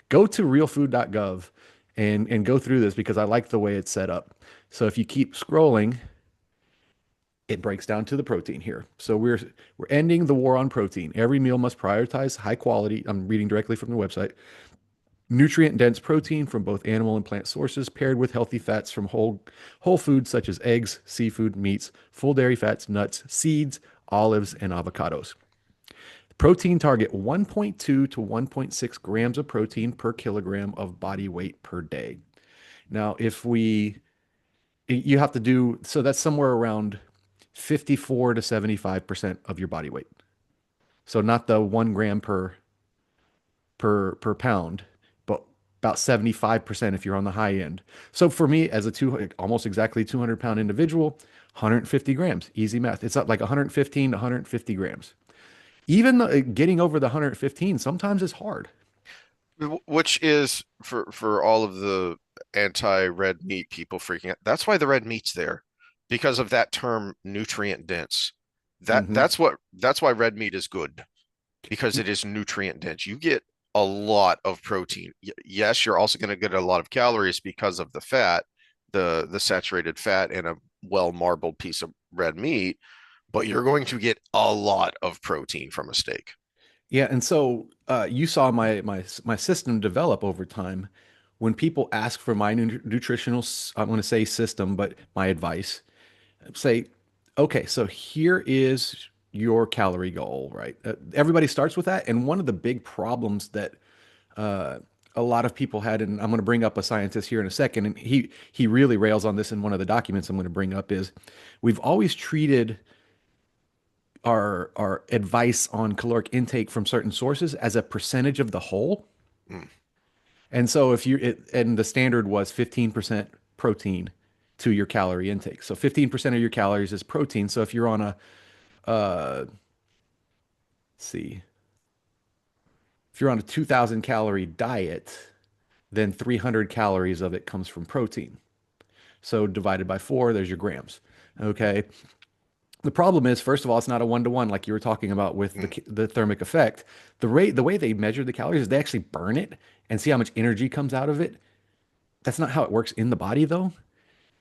S2: Go to realfood.gov and go through this because I like the way it's set up. So if you keep scrolling, it breaks down to the protein here. So we're ending the war on protein. Every meal must prioritize high quality. I'm reading directly from the website. Nutrient dense protein from both animal and plant sources paired with healthy fats from whole foods such as eggs, seafood, meats, full dairy fats, nuts, seeds, olives, and avocados. Protein target 1.2 to 1.6 grams of protein per kilogram of body weight per day. Now, you have to do, so that's somewhere around 54 to 75% of your body weight. So not the 1 gram per pound, but about 75% if you're on the high end. So for me, as almost exactly 200-pound individual, 150 grams, easy math. It's up like 115 to 150 grams. Even getting over the 115 sometimes is hard.
S1: Which is for all of the anti-red meat people freaking out. That's why the red meat's there, because of that term nutrient dense.
S2: Hmm.
S1: That's why red meat is good, because it is nutrient dense. You get a lot of protein. Yes, you're also going to get a lot of calories because of the fat, the saturated fat in a well marbled piece of red meat, but you're going to get a lot of protein from a steak.
S2: Yeah, and so you saw my system develop over time. When people ask for my nutritional, I'm going to say system, but my advice, say, okay, so here is your calorie goal, right? Everybody starts with that, and one of the big problems that uh, a lot of people had, and I'm going to bring up a scientist here in a second, and he really rails on this in one of the documents I'm going to bring up is we've always treated our advice on caloric intake from certain sources as a percentage of the whole.
S1: Mm,
S2: And so if you and the standard was 15% protein to your calorie intake. So 15% of your calories is protein. So if you're on a let's see, if you're on a 2000 calorie diet, then 300 calories of it comes from protein. So divided by 4, there's your grams. Okay. The problem is, first of all, it's not a one to one like you were talking about with
S1: mm,
S2: the thermic effect. The way they measure the calories is they actually burn it and see how much energy comes out of it. That's not how it works in the body, though,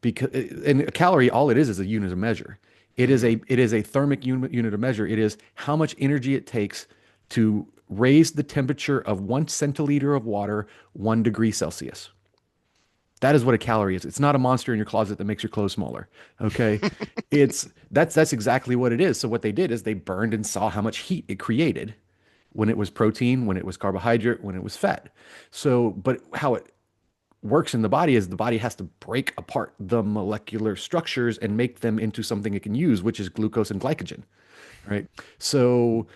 S2: because and a calorie, all it is a unit of measure.
S1: mhm.
S2: It is a thermic unit of measure. It is how much energy it takes to raise the temperature of 1 centiliter of water 1 degree Celsius. That is what a calorie is. It's not a monster in your closet that makes your clothes smaller. Okay. That's exactly what it is. So what they did is they burned and saw how much heat it created when it was protein, when it was carbohydrate, when it was fat. So, but how it works in the body is the body has to break apart the molecular structures and make them into something it can use, which is glucose and glycogen, right? So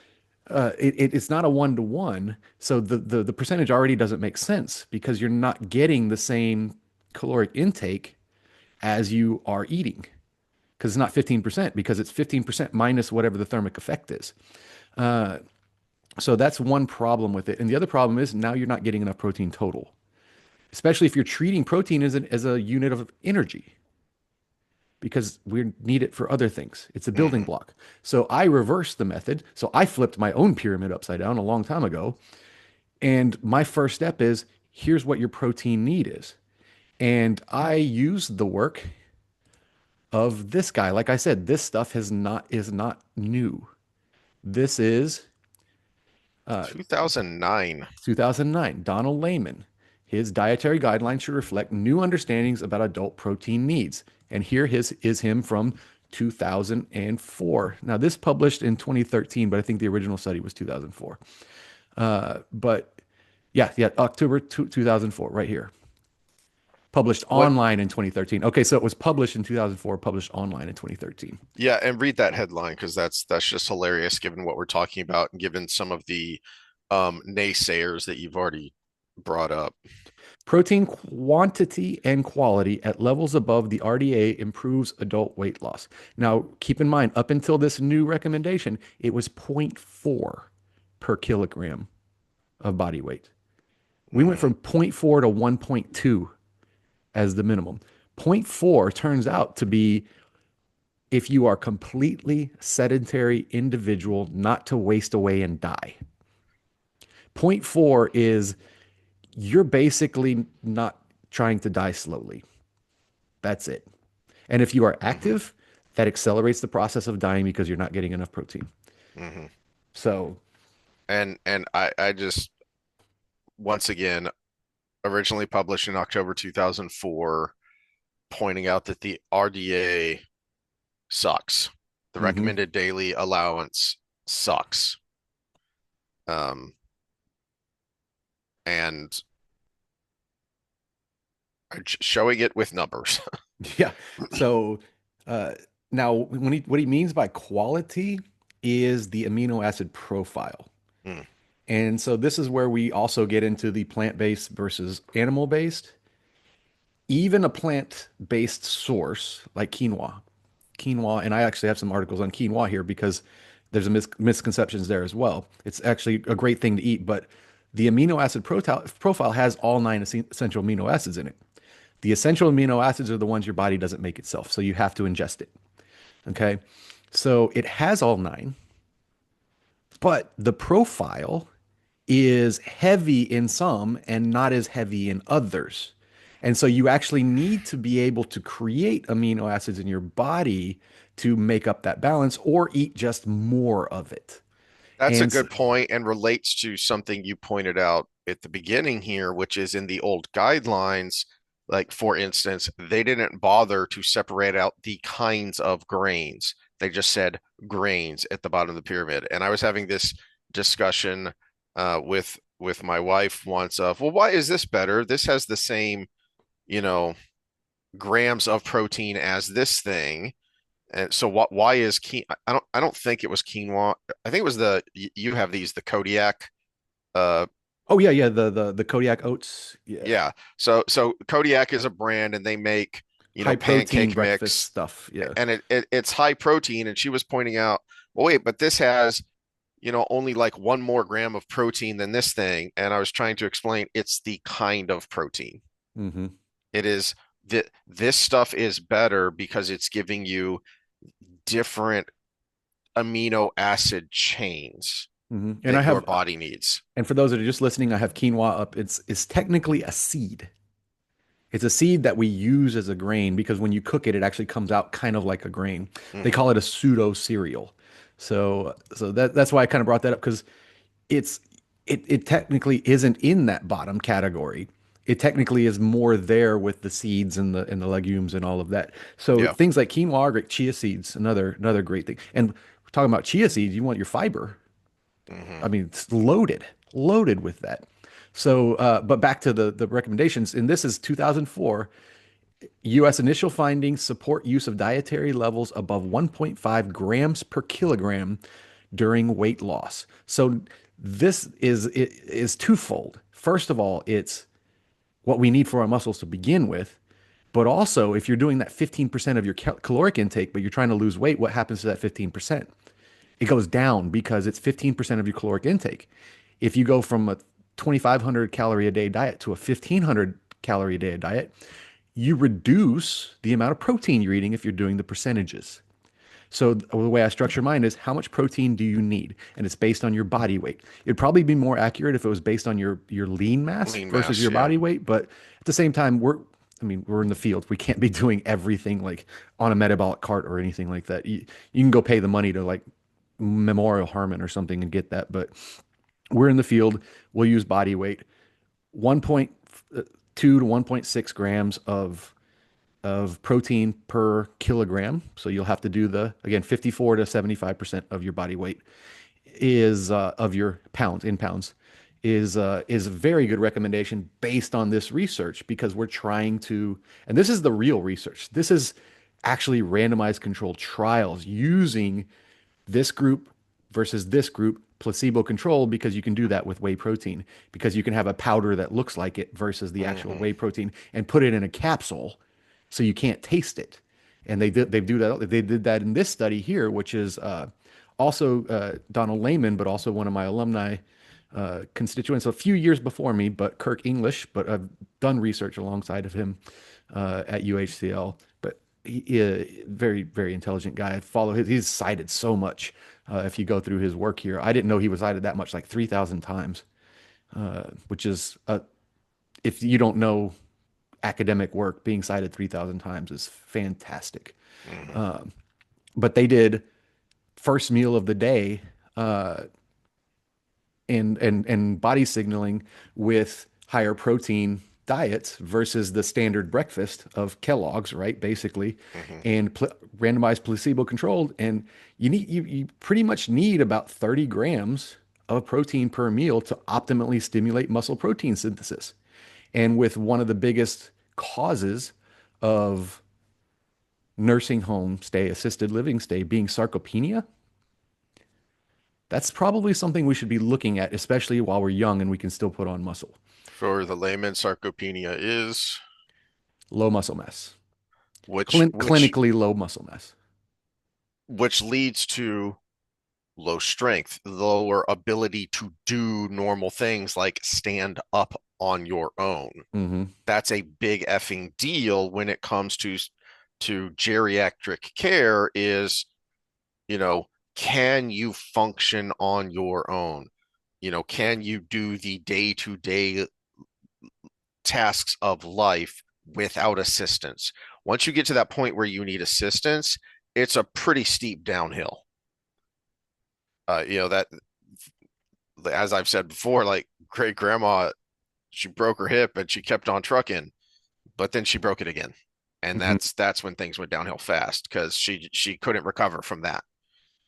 S2: it's not a one to one. So the percentage already doesn't make sense because you're not getting the same caloric intake as you are eating because it's not 15% because it's 15% minus whatever the thermic effect is. So that's one problem with it. And the other problem is now you're not getting enough protein total, especially if you're treating protein as a unit of energy because we need it for other things. It's a building
S1: Mhm.
S2: block. So I reversed the method. So I flipped my own pyramid upside down a long time ago. And my first step is here's what your protein need is. And I used the work of this guy. Like I said, this stuff is not new. This is
S1: 2009.
S2: 2009, Donald Layman. His dietary guidelines should reflect new understandings about adult protein needs. And here his is him from 2004. Now this published in 2013, but I think the original study was 2004. But yeah, October 2004, right here. Published
S1: What?
S2: online in 2013. Okay, so it was published in 2004, published online in 2013.
S1: Yeah, and read that headline because that's just hilarious given what we're talking about and given some of the naysayers that you've already brought up.
S2: Protein quantity and quality at levels above the RDA improves adult weight loss. Now, keep in mind, up until this new recommendation, it was zero point 0.4 per kilogram of body weight. We went
S1: Mm,
S2: from zero point 0.4 to 1.2 as the minimum. Zero point 0.4 turns out to be if you are completely sedentary individual, not to waste away and die. Zero point 0.4 is you're basically not trying to die slowly. That's it. And if you are
S1: mhm,
S2: active, that accelerates the process of dying because you're not getting enough protein.
S1: mhm.
S2: So,
S1: And I just once again originally published in October 2004, pointing out that the RDA sucks. The
S2: mhm.
S1: recommended daily allowance sucks. Um, and showing it with numbers.
S2: Yeah. So, uh, now what he means by quality is the amino acid profile.
S1: Mm,
S2: And so this is where we also get into the plant-based versus animal-based. Even a plant-based source like quinoa, and I actually have some articles on quinoa here because There's a misconceptions there as well. It's actually a great thing to eat, but the amino acid profile has all nine essential amino acids in it. The essential amino acids are the ones your body doesn't make itself, so you have to ingest it. Okay. So it has all nine, but the profile is heavy in some and not as heavy in others. And so you actually need to be able to create amino acids in your body to make up that balance or eat just more of it.
S1: That's a
S2: And
S1: good point and relates to something you pointed out at the beginning here, which is in the old guidelines. Like, for instance, they didn't bother to separate out the kinds of grains. They just said grains at the bottom of the pyramid. And I was having this discussion with my wife once of, well, why is this better? This has the same, you know, grams of protein as this thing. And so why is quinoa? I don't think it was quinoa. I think it was you have these, the Kodiak. Uh
S2: oh yeah, yeah, the Kodiak oats, yeah,
S1: yeah. So Kodiak is a brand and they make,
S2: high protein
S1: pancake
S2: breakfast
S1: mix,
S2: stuff, yeah.
S1: and it's high protein, and she was pointing out, well, wait, but this has, only like one more gram of protein than this thing. And I was trying to explain it's the kind of protein.
S2: Hmm.
S1: It is that this stuff is better because it's giving you different amino acid chains
S2: Hmm. And I
S1: that your
S2: have,
S1: body needs.
S2: and for those that are just listening, I have quinoa up. It's technically a seed. It's a seed that we use as a grain because when you cook it, it actually comes out kind of like a grain. They
S1: Hmm.
S2: call it a pseudo cereal. So that's why I kind of brought that up because it's it technically isn't in that bottom category. It technically is more there with the seeds and the legumes and all of that. So
S1: Yeah.
S2: things like quinoa are great. Chia seeds, another great thing. And we're talking about chia seeds, you want your fiber.
S1: Hmm.
S2: I mean, it's loaded with that. So, but back to the recommendations, and this is 2004. U.S. initial findings support use of dietary levels above 1.5 grams per kilogram during weight loss. So this is twofold. First of all, it's what we need for our muscles to begin with, but also if you're doing that 15% of your caloric intake, but you're trying to lose weight, what happens to that 15%? It goes down because it's 15% of your caloric intake. If you go from a 2,500 calorie a day diet to a 1,500 calorie a day diet, you reduce the amount of protein you're eating if you're doing the percentages. So the way I structure mine is how much protein do you need? And it's based on your body weight. It'd probably be more accurate if it was based on your lean mass
S1: Lean
S2: versus
S1: mass,
S2: your
S1: yeah.
S2: body weight. But at the same time, we're in the field. We can't be doing everything like on a metabolic cart or anything like that. You can go pay the money to like Memorial Harmon or something and get that. But we're in the field. We'll use body weight. 1.2 to 1.6 grams of protein per kilogram. So you'll have to do the, again, 54 to 75% of your body weight is of your pounds in pounds is a very good recommendation based on this research because we're trying to, and this is the real research. This is actually randomized controlled trials using this group versus this group placebo controlled because you can do that with whey protein because you can have a powder that looks like it versus the actual
S1: Hmm.
S2: whey protein and put it in a capsule so you can't taste it. And they did that in this study here, which is also Donald Layman, but also one of my alumni constituents a few years before me, but Kirk English. But I've done research alongside of him at UHCL. But very, very intelligent guy. I follow he's cited so much. If you go through his work here, I didn't know he was cited that much, like 3,000 times, which is, if you don't know academic work, being cited 3,000 times is fantastic.
S1: Hmm.
S2: But they did first meal of the day uh, and body signaling with higher protein diets versus the standard breakfast of Kellogg's, right? Basically,
S1: Hmm.
S2: and randomized placebo controlled. And you pretty much need about 30 grams of protein per meal to optimally stimulate muscle protein synthesis. And with one of the biggest causes of nursing home stay, assisted living stay being sarcopenia, that's probably something we should be looking at, especially while we're young and we can still put on muscle.
S1: For the layman, sarcopenia is
S2: Low muscle mass,
S1: which
S2: clinically low muscle mass.
S1: which leads to low strength, lower ability to do normal things like stand up on your own.
S2: Hmm.
S1: That's a big effing deal when it comes to geriatric care is, you know, can you function on your own? Can you do the day-to-day tasks of life without assistance? Once you get to that point where you need assistance, it's a pretty steep downhill. That, as I've said before, like great grandma, she broke her hip and she kept on trucking, but then she broke it again. And
S2: Hmm.
S1: that's when things went downhill fast because she couldn't recover from that.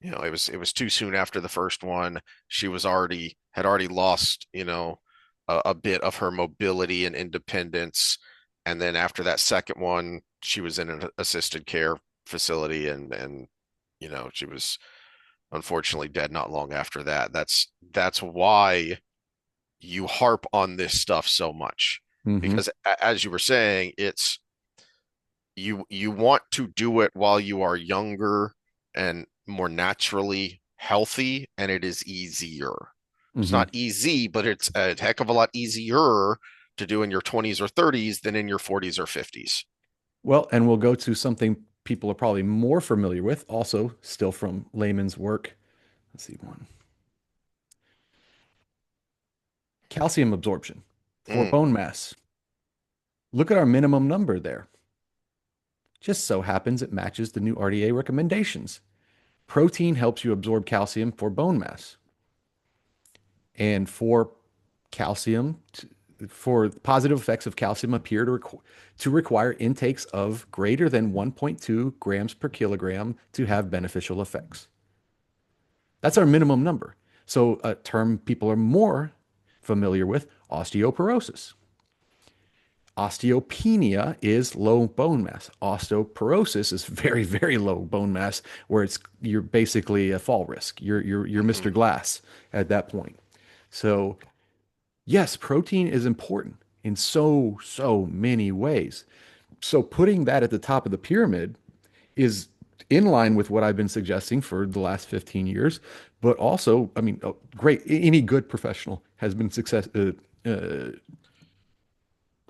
S1: It was too soon after the first one. She had already lost, a bit of her mobility and independence. And then after that second one, she was in an assisted care facility and she was unfortunately dead not long after that. That's why you harp on this stuff so much
S2: Hmm.
S1: because as you were saying, it's you want to do it while you are younger and more naturally healthy, and it is easier. It's
S2: Hmm.
S1: not easy, but it's a heck of a lot easier to do in your 20s or 30s than in your 40s or 50s.
S2: Well, and we'll go to something people are probably more familiar with, also still from layman's work. Let's see one. Calcium absorption for
S1: Mm,
S2: bone mass. Look at our minimum number there. Just so happens it matches the new RDA recommendations. Protein helps you absorb calcium for bone mass. And for calcium, for positive effects of calcium appear to require intakes of greater than 1.2 grams per kilogram to have beneficial effects. That's our minimum number. So, a term people are more familiar with, osteoporosis. Osteopenia is low bone mass. Osteoporosis is very, very low bone mass, where you're basically a fall risk. You're
S1: mhm,
S2: Mr. Glass at that point. So yes, protein is important in so many ways. So putting that at the top of the pyramid is in line with what I've been suggesting for the last 15 years, but also, I mean, great. Any good professional has been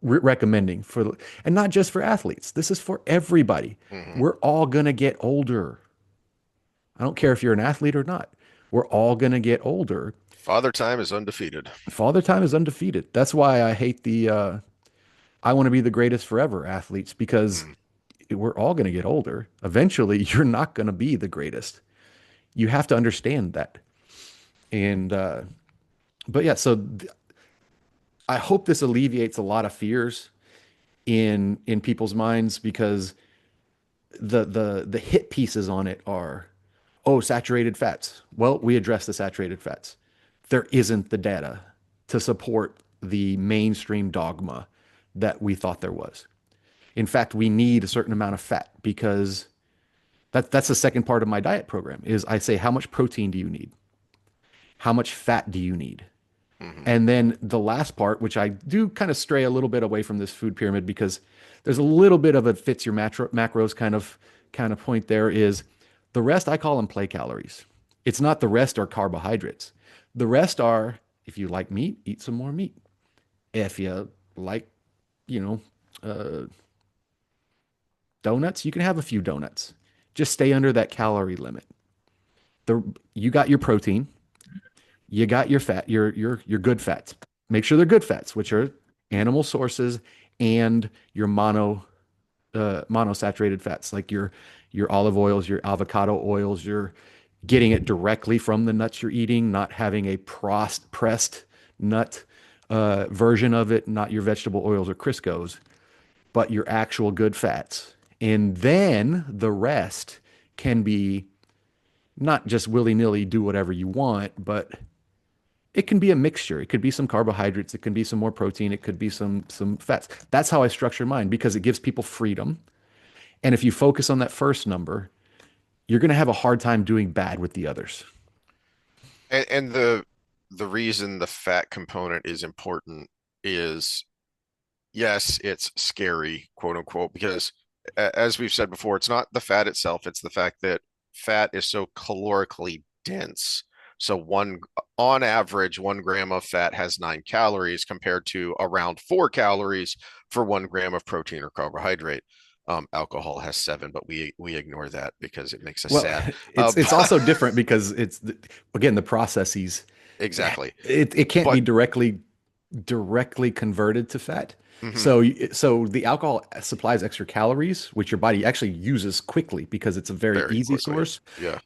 S2: recommending and not just for athletes. This is for everybody.
S1: mhm.
S2: We're all going to get older. I don't care if you're an athlete or not. We're all going to get older.
S1: Father Time is undefeated.
S2: Father Time is undefeated. That's why I hate the I want to be the greatest forever athletes because
S1: Mm.
S2: we're all going to get older. Eventually, you're not going to be the greatest. You have to understand that. And, but yeah, I hope this alleviates a lot of fears in people's minds because the hit pieces on it are, oh, saturated fats. Well, we address the saturated fats. There isn't the data to support the mainstream dogma that we thought there was. In fact, we need a certain amount of fat because that's the second part of my diet program is I say, how much protein do you need? How much fat do you need?
S1: Mhm.
S2: And then the last part, which I do kind of stray a little bit away from this food pyramid because there's a little bit of a fits your macros kind of point there is the rest I call them play calories. It's not the rest are carbohydrates. The rest are if you like meat, eat some more meat. If you like, you know, uh, donuts, you can have a few donuts. Just stay under that calorie limit. You got your protein, you got your fat, your good fats. Make sure they're good fats, which are animal sources and your monosaturated fats, like your olive oils, your avocado oils. You're getting it directly from the nuts you're eating, not having a pressed nut version of it, not your vegetable oils or Crisco's, but your actual good fats. And then the rest can be not just willy nilly do whatever you want, but it can be a mixture. It could be some carbohydrates, it can be some more protein, it could be some fats. That's how I structure mine because it gives people freedom. And if you focus on that first number, you're going to have a hard time doing bad with the others.
S1: And the reason the fat component is important is yes, it's scary, quote unquote, because as we've said before, it's not the fat itself, it's the fact that fat is so calorically dense. So on average, 1 gram of fat has 9 calories compared to around 4 calories for 1 gram of protein or carbohydrate. Alcohol has 7, but we ignore that because it makes us
S2: Well,
S1: sad.
S2: it's also different because again, the processes,
S1: Exactly.
S2: it can't be
S1: But
S2: directly converted to fat.
S1: mhm,
S2: So the alcohol supplies extra calories, which your body actually uses quickly because it's a very
S1: very
S2: easy
S1: quickly.
S2: source.
S1: Yeah.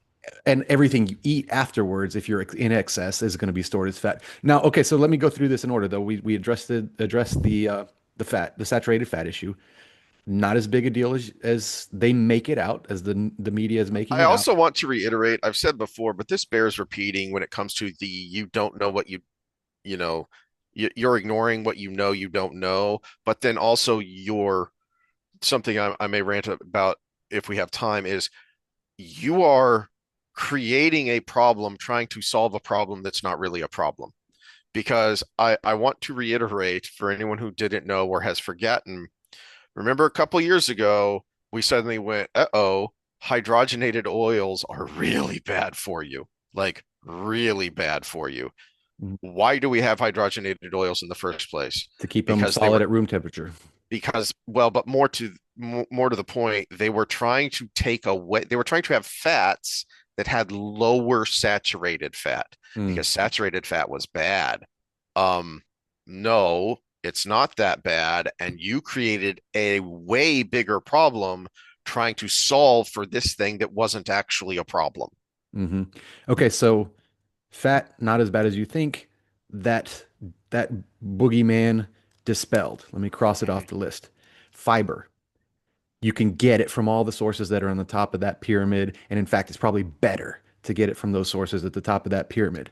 S2: And everything you eat afterwards, if you're in excess, is going to be stored as fat. Now, okay, so let me go through this in order, though. We addressed the fat, the saturated fat issue. Not as big a deal as they make it out, as the media is making
S1: I
S2: it out.
S1: also want to reiterate, I've said before, but this bears repeating when it comes to the you don't know what you know, you're ignoring what you don't know, but then also you're something I may rant about if we have time is you are creating a problem trying to solve a problem that's not really a problem. Because I want to reiterate for anyone who didn't know or has forgotten, remember a couple years ago, we suddenly went, uh-oh, hydrogenated oils are really bad for you. Like, really bad for you.
S2: Mhm.
S1: Why do we have hydrogenated oils in the first place?
S2: To keep them
S1: Because they
S2: solid
S1: were
S2: at room temperature.
S1: well, but more to the point, they were trying to take away, they were trying to have fats that had lower saturated fat
S2: Mm,
S1: because saturated fat was bad. Um, no, it's not that bad, and you created a way bigger problem trying to solve for this thing that wasn't actually a problem.
S2: hmm Okay, so fat, not as bad as you think. That that boogeyman dispelled. Let me cross it
S1: Mhm.
S2: off the list. Fiber. You can get it from all the sources that are on the top of that pyramid. And in fact, it's probably better to get it from those sources at the top of that pyramid.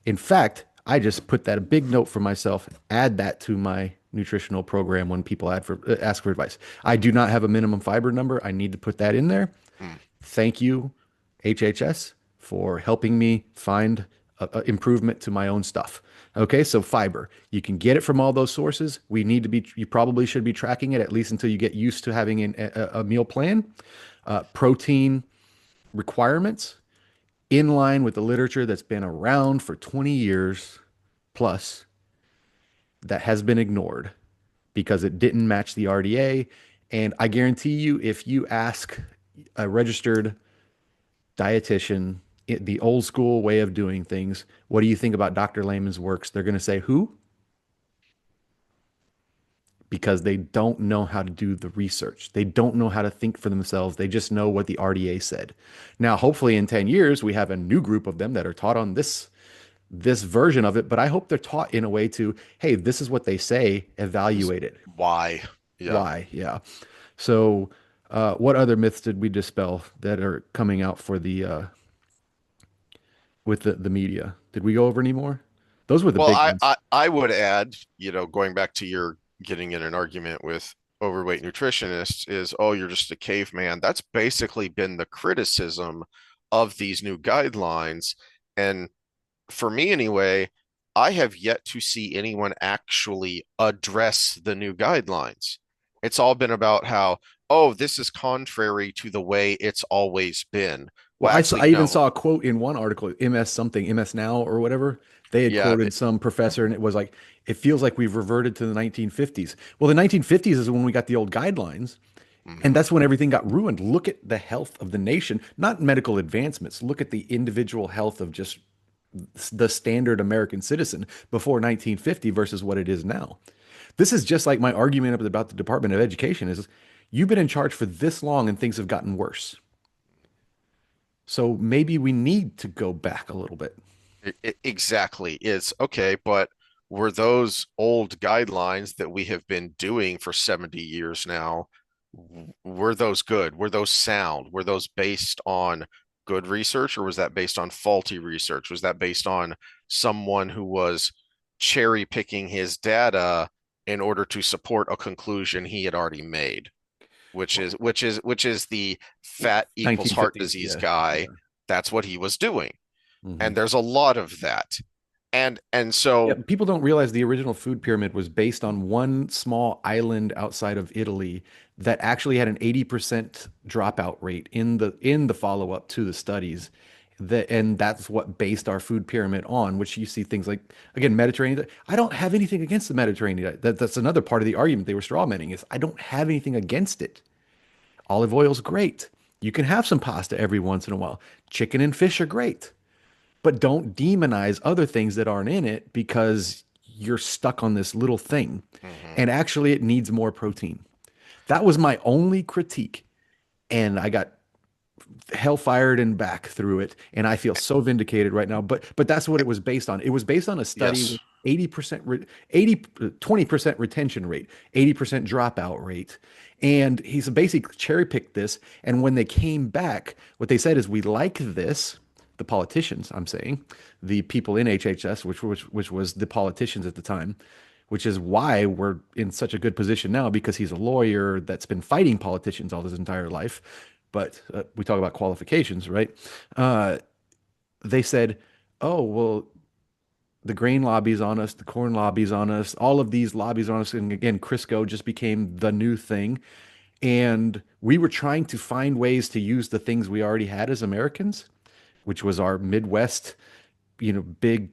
S2: In fact, I just put that a big note for myself, add that to my nutritional program when people ask for advice. I do not have a minimum fiber number. I need to put that in there.
S1: Mm.
S2: Thank you, HHS, for helping me find a improvement to my own stuff. Okay, so fiber, you can get it from all those sources. You probably should be tracking it at least until you get used to having a meal plan. Protein requirements in line with the literature that's been around for 20 years plus that has been ignored because it didn't match the RDA. And I guarantee you, if you ask a registered dietitian, the old school way of doing things, what do you think about Dr. Lehman's works? They're going to say, who? Because they don't know how to do the research. They don't know how to think for themselves. They just know what the RDA said. Now, hopefully in 10 years, we have a new group of them that are taught on this version of it, but I hope they're taught in a way to, hey, this is what they say,
S1: This
S2: evaluate it.
S1: why? Yeah.
S2: Why? Yeah. So, what other myths did we dispel that are coming out for the with the media? Did we go over any more? Those were the
S1: Well,
S2: big
S1: I,
S2: ones.
S1: I I would add, going back to your getting in an argument with overweight nutritionists is, oh, you're just a caveman. That's basically been the criticism of these new guidelines. And for me anyway, I have yet to see anyone actually address the new guidelines. It's all been about how, oh, this is contrary to the way it's always been.
S2: Well,
S1: Well,
S2: I
S1: actually,
S2: even
S1: no.
S2: saw a quote in one article, MS something, MS Now or whatever. They had
S1: Yeah.
S2: quoted some professor, and it was like, it feels like we've reverted to the 1950s. Well, the 1950s is when we got the old guidelines, and
S1: Mhm.
S2: that's when everything got ruined. Look at the health of the nation, not medical advancements. Look at the individual health of just the standard American citizen before 1950 versus what it is now. This is just like my argument about the Department of Education is you've been in charge for this long and things have gotten worse. So maybe we need to go back a little bit.
S1: Exactly. It's okay, but were those old guidelines that we have been doing for 70 years now, were those good? Were those sound? Were those based on good research, or was that based on faulty research? Was that based on someone who was cherry picking his data in order to support a conclusion he had already made, which is the fat equals heart
S2: 1950s,
S1: disease
S2: yeah,
S1: guy.
S2: yeah.
S1: That's what he was doing,
S2: hmm
S1: and there's a lot of that. And
S2: Yeah,
S1: so
S2: people don't realize the original food pyramid was based on one small island outside of Italy that actually had an 80% dropout rate in the follow-up to the studies. And that's what based our food pyramid on, which you see things like, again, Mediterranean. I don't have anything against the Mediterranean. That's another part of the argument they were strawmanning is I don't have anything against it. Olive oil's great. You can have some pasta every once in a while. Chicken and fish are great, but don't demonize other things that aren't in it because you're stuck on this little thing.
S1: Hmm.
S2: And actually, it needs more protein. That was my only critique. And I got hellfired and back through it. And I feel so vindicated right now. But that's what it was based on. It was based on a study
S1: Yes.
S2: with 80%, 20% retention rate, 80% dropout rate. And he's basically cherry picked this. And when they came back, what they said is, we like this. The politicians, I'm saying, the people in HHS, which was the politicians at the time, which is why we're in such a good position now because he's a lawyer that's been fighting politicians all his entire life. But we talk about qualifications, right? Uh, they said, oh, well, the grain lobby's on us, the corn lobby's on us, all of these lobbies on us. And again, Crisco just became the new thing. And we were trying to find ways to use the things we already had as Americans, which was our Midwest, big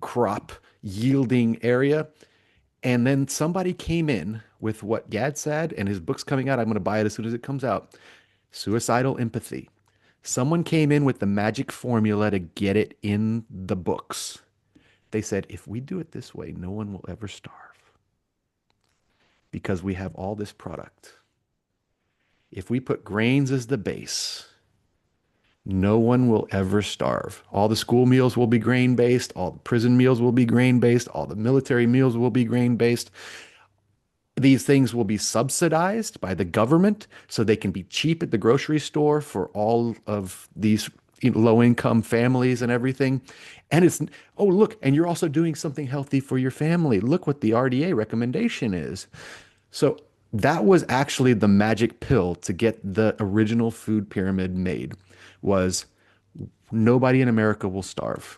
S2: crop yielding area. And then somebody came in with what Gad said, and his book's coming out. I'm going to buy it as soon as it comes out. Suicidal Empathy. Someone came in with the magic formula to get it in the books. They said, if we do it this way, no one will ever starve because we have all this product. If we put grains as the base, no one will ever starve. All the school meals will be grain based. All the prison meals will be grain based. All the military meals will be grain based. These things will be subsidized by the government so they can be cheap at the grocery store for all of these low income families and everything. And it's, oh, look, and you're also doing something healthy for your family. Look what the RDA recommendation is. So that was actually the magic pill to get the original food pyramid made was nobody in America will starve.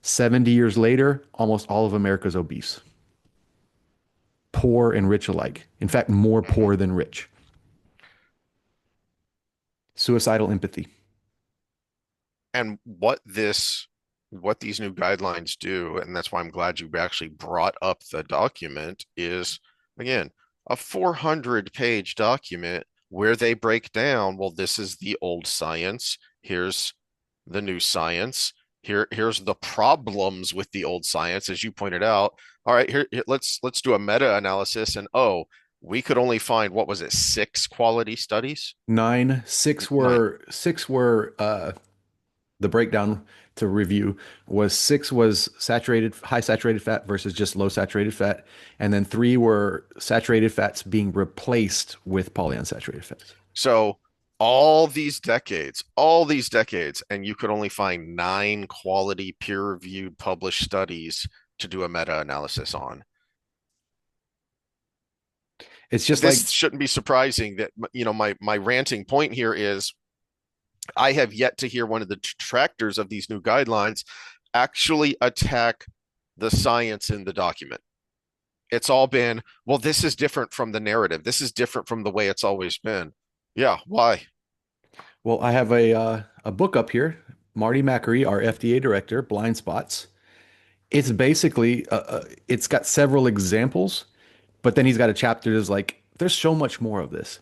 S2: 70 years later, almost all of America's obese, poor and rich alike. In fact, more
S1: Hmm.
S2: poor than rich. Suicidal empathy.
S1: And what these new guidelines do, and that's why I'm glad you actually brought up the document, is again a 400-page document where they break down, well, this is the old science, here's the new science, here's the problems with the old science, as you pointed out. All right, let's do a meta-analysis, and oh, we could only find, what was it, six quality studies?
S2: Nine,
S1: Nine.
S2: six were the breakdown to review was six was high saturated fat versus just low saturated fat, and then three were saturated fats being replaced with polyunsaturated fats.
S1: So all these decades, and you could only find nine quality peer-reviewed published studies to do a meta-analysis on.
S2: It's just like
S1: This shouldn't be surprising that, my ranting point here is I have yet to hear one of the detractors of these new guidelines actually attack the science in the document. It's all been, well, this is different from the narrative. This is different from the way it's always been. Yeah, why?
S2: well, I have a book up here. Marty Macri, our FDA director, Blind Spots. It's basically it's got several examples, but then he's got a chapter that's like there's so much more of this.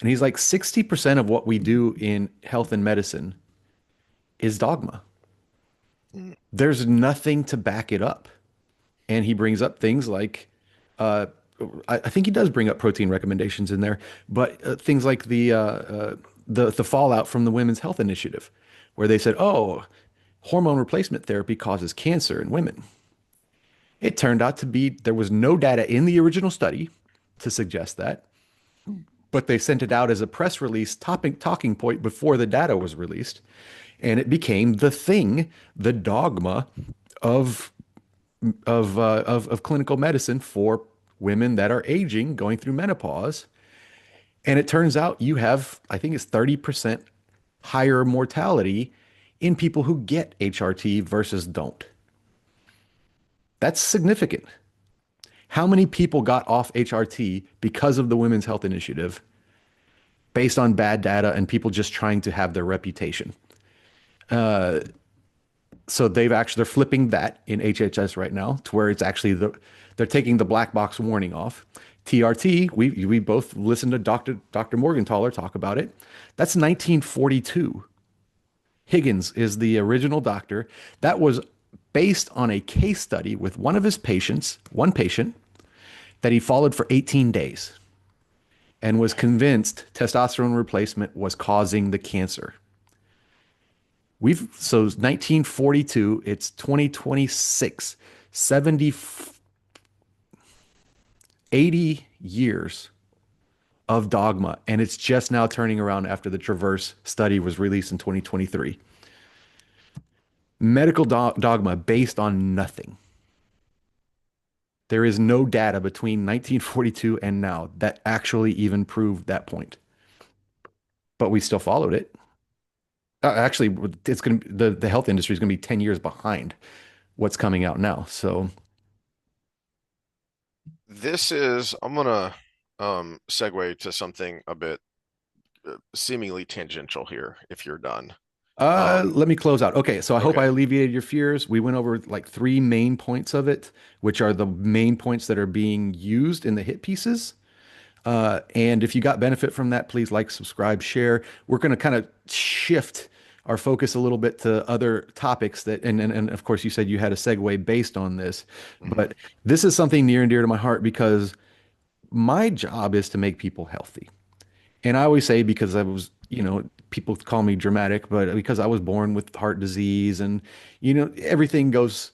S2: And he's like 60% of what we do in health and medicine is dogma. There's nothing to back it up. And he brings up things like uh, I think he does bring up protein recommendations in there, but things like the fallout from the Women's Health Initiative, where they said, "Oh, hormone replacement therapy causes cancer in women." It turned out to be there was no data in the original study to suggest that, but they sent it out as a press release talking point before the data was released, and it became the thing, the dogma of of clinical medicine for women that are aging, going through menopause. And it turns out you have, I think it's 30% higher mortality in people who get HRT versus don't. That's significant. How many people got off HRT because of the Women's Health Initiative based on bad data and people just trying to have their reputation? Uh, so they're flipping that in HHS right now to where it's actually they're taking the black box warning off. TRT, we both listened to Dr. Morgenthaler talk about it. That's 1942. Higgins is the original doctor. That was based on a case study with one of his patients, one patient that he followed for 18 days and was convinced testosterone replacement was causing the cancer. So 1942, it's 2026, 70, 80 years of dogma, and it's just now turning around after the Traverse study was released in 2023. Medical dogma based on nothing. There is no data between 1942 and now that actually even proved that point, but we still followed it. Actually, it's going to the health industry is going to be 10 years behind what's coming out now. So,
S1: I'm gonna segue to something a bit seemingly tangential here if you're done. Um,
S2: let me close out. Okay, so I hope I
S1: okay.
S2: alleviated your fears. We went over like three main points of it, which are the main points that are being used in the hit pieces. And if you got benefit from that, please like, subscribe, share. We're going to kind of shift our focus a little bit to other topics and of course, you said you had a segue based on this,
S1: Mhm.
S2: but this is something near and dear to my heart because my job is to make people healthy. And I always say because I was, people call me dramatic, but because I was born with heart disease and, everything goes,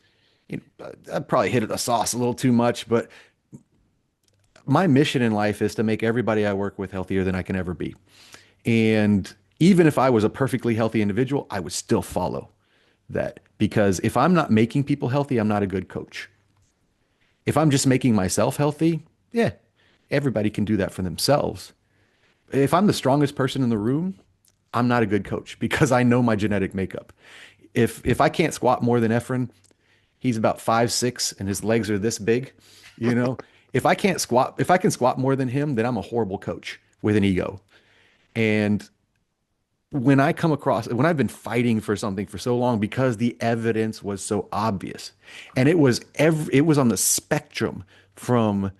S2: I probably hit it a sauce a little too much, but my mission in life is to make everybody I work with healthier than I can ever be. And even if I was a perfectly healthy individual, I would still follow that because if I'm not making people healthy, I'm not a good coach. If I'm just making myself healthy, yeah, everybody can do that for themselves. If I'm the strongest person in the room, I'm not a good coach because I know my genetic makeup. If I can't squat more than Efren, he's about 5'6" and his legs are this big, you know. If I can squat more than him, then I'm a horrible coach with an ego. And when I've been fighting for something for so long because the evidence was so obvious, and it was on the spectrum from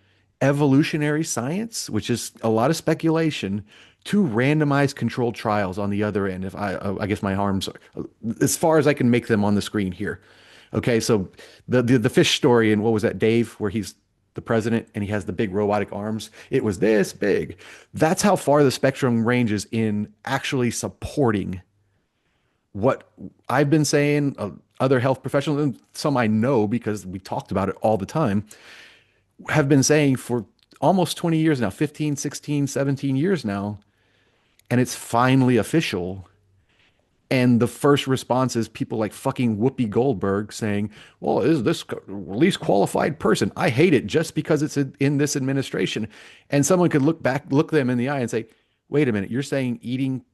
S2: evolutionary science, which is a lot of speculation, to randomized controlled trials on the other end. If I guess my arms are as far as I can make them on the screen here. Okay, so the fish story and what was that, Dave, where he's the president and he has the big robotic arms. It was this big. That's how far the spectrum ranges in actually supporting what I've been saying. Other health professionals, and some I know because we talked about it all the time, have been saying for almost 20 years now, 15, 16, 17 years now, and it's finally official. And the first response is people like fucking Whoopi Goldberg saying, well, is this least qualified person? I hate it just because it's in this administration. And someone could look them in the eye and say, wait a minute, you're saying eating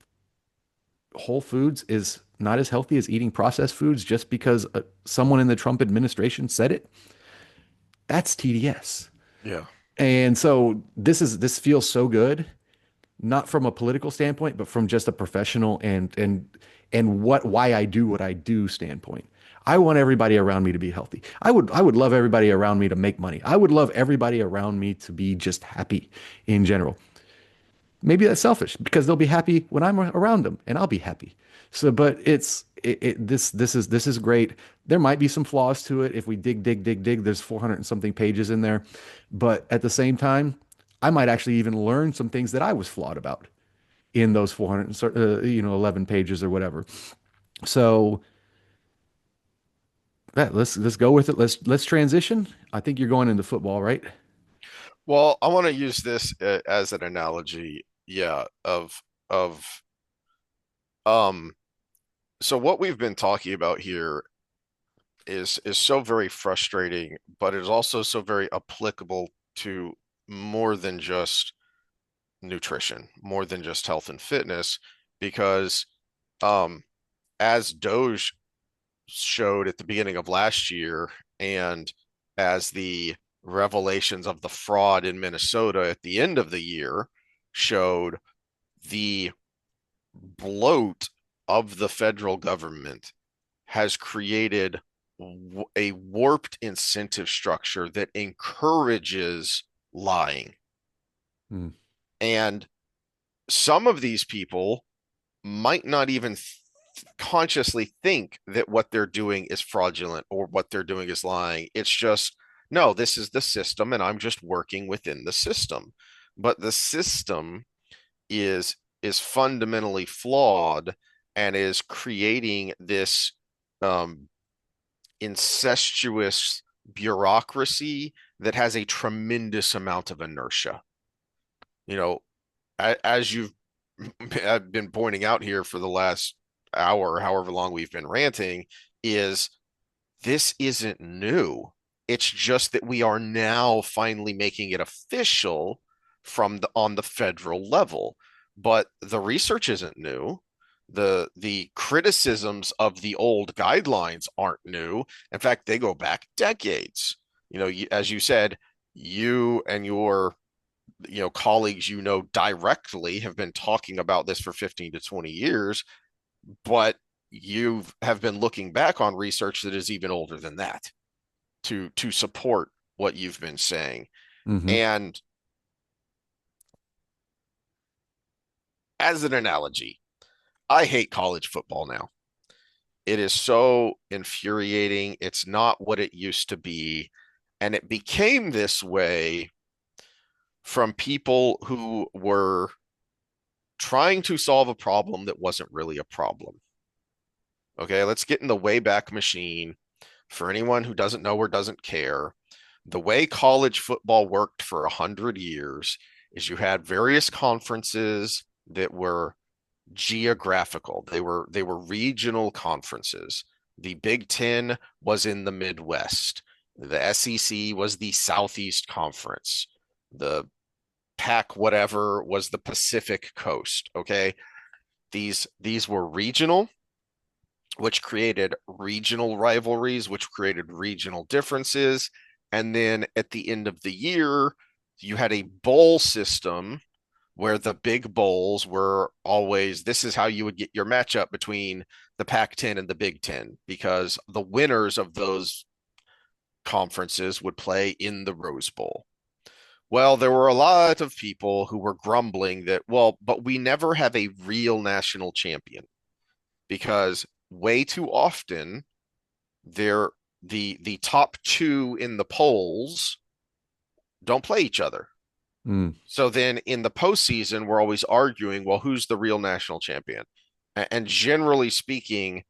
S2: whole foods is not as healthy as eating processed foods just because someone in the Trump administration said it? That's TDS.
S1: Yeah.
S2: And so this feels so good, not from a political standpoint, but from just a professional and why I do what I do standpoint. I want everybody around me to be healthy. I would love everybody around me to make money. I would love everybody around me to be just happy in general. Maybe that's selfish because they'll be happy when I'm around them and I'll be happy. So, but this is great. There might be some flaws to it if we dig. There's 400 and something pages in there, but at the same time, I might actually even learn some things that I was flawed about in those 400, 11 pages or whatever. So yeah, let's go with it. Let's transition. I think you're going into football, right?
S1: Well, I want to use this as an analogy, yeah, of um so what we've been talking about here is so very frustrating, but it is also so very applicable to more than just nutrition, more than just health and fitness, because um as Doge showed at the beginning of last year, and as the revelations of the fraud in Minnesota at the end of the year showed, the bloat of the federal government has created a warped incentive structure that encourages lying.
S2: Mm.
S1: And some of these people might not even consciously think that what they're doing is fraudulent or what they're doing is lying. It's just, no, this is the system and I'm just working within the system. But the system is is fundamentally flawed and is creating this um, incestuous bureaucracy that has a tremendous amount of inertia. You know, as you've been pointing out here for the last hour, however long we've been ranting, is this isn't new. It's just that we are now finally making it official from the on the federal level. But the research isn't new. The criticisms of the old guidelines aren't new. In fact, they go back decades. As you said, you and your colleagues directly have been talking about this for 15 to 20 years, but you have been looking back on research that is even older than that to support what you've been saying.
S2: Hmm.
S1: And as an analogy, I hate college football now. It is so infuriating. It's not what it used to be. And it became this way from people who were trying to solve a problem that wasn't really a problem. Okay, let's get in the Wayback Machine. For anyone who doesn't know or doesn't care, the way college football worked for 100 years is you had various conferences that were geographical. They were regional conferences. The Big Ten was in the Midwest. The SEC was the Southeast Conference. The Pac whatever was the Pacific Coast. Okay, these were regional, which created regional rivalries, which created regional differences. And then at the end of the year, you had a bowl system where the big bowls were always, this is how you would get your matchup between the Pac-10 and the Big Ten, because the winners of those conferences would play in the Rose Bowl. Well, there were a lot of people who were grumbling that, well, but we never have a real national champion because way too often they're the top two in the polls don't play each other.
S2: Mm.
S1: So then in the postseason, we're always arguing, well, who's the real national champion? And generally speaking,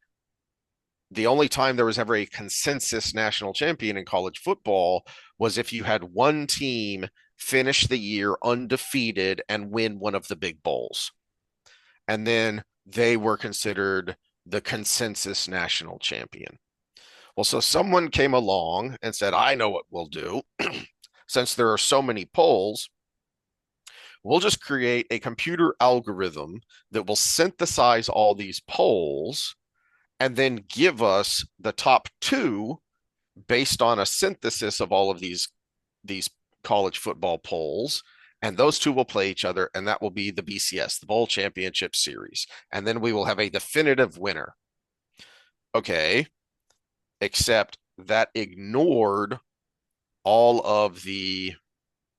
S1: the only time there was ever a consensus national champion in college football was if you had one team finish the year undefeated and win one of the big bowls. And then they were considered the consensus national champion. Well, so someone came along and said, I know what we'll do. Since there are so many polls, we'll just create a computer algorithm that will synthesize all these polls and then give us the top two based on a synthesis of all of these college football polls. And those two will play each other, and that will be the BCS, the Bowl Championship Series. And then we will have a definitive winner. Okay, except that ignored all of the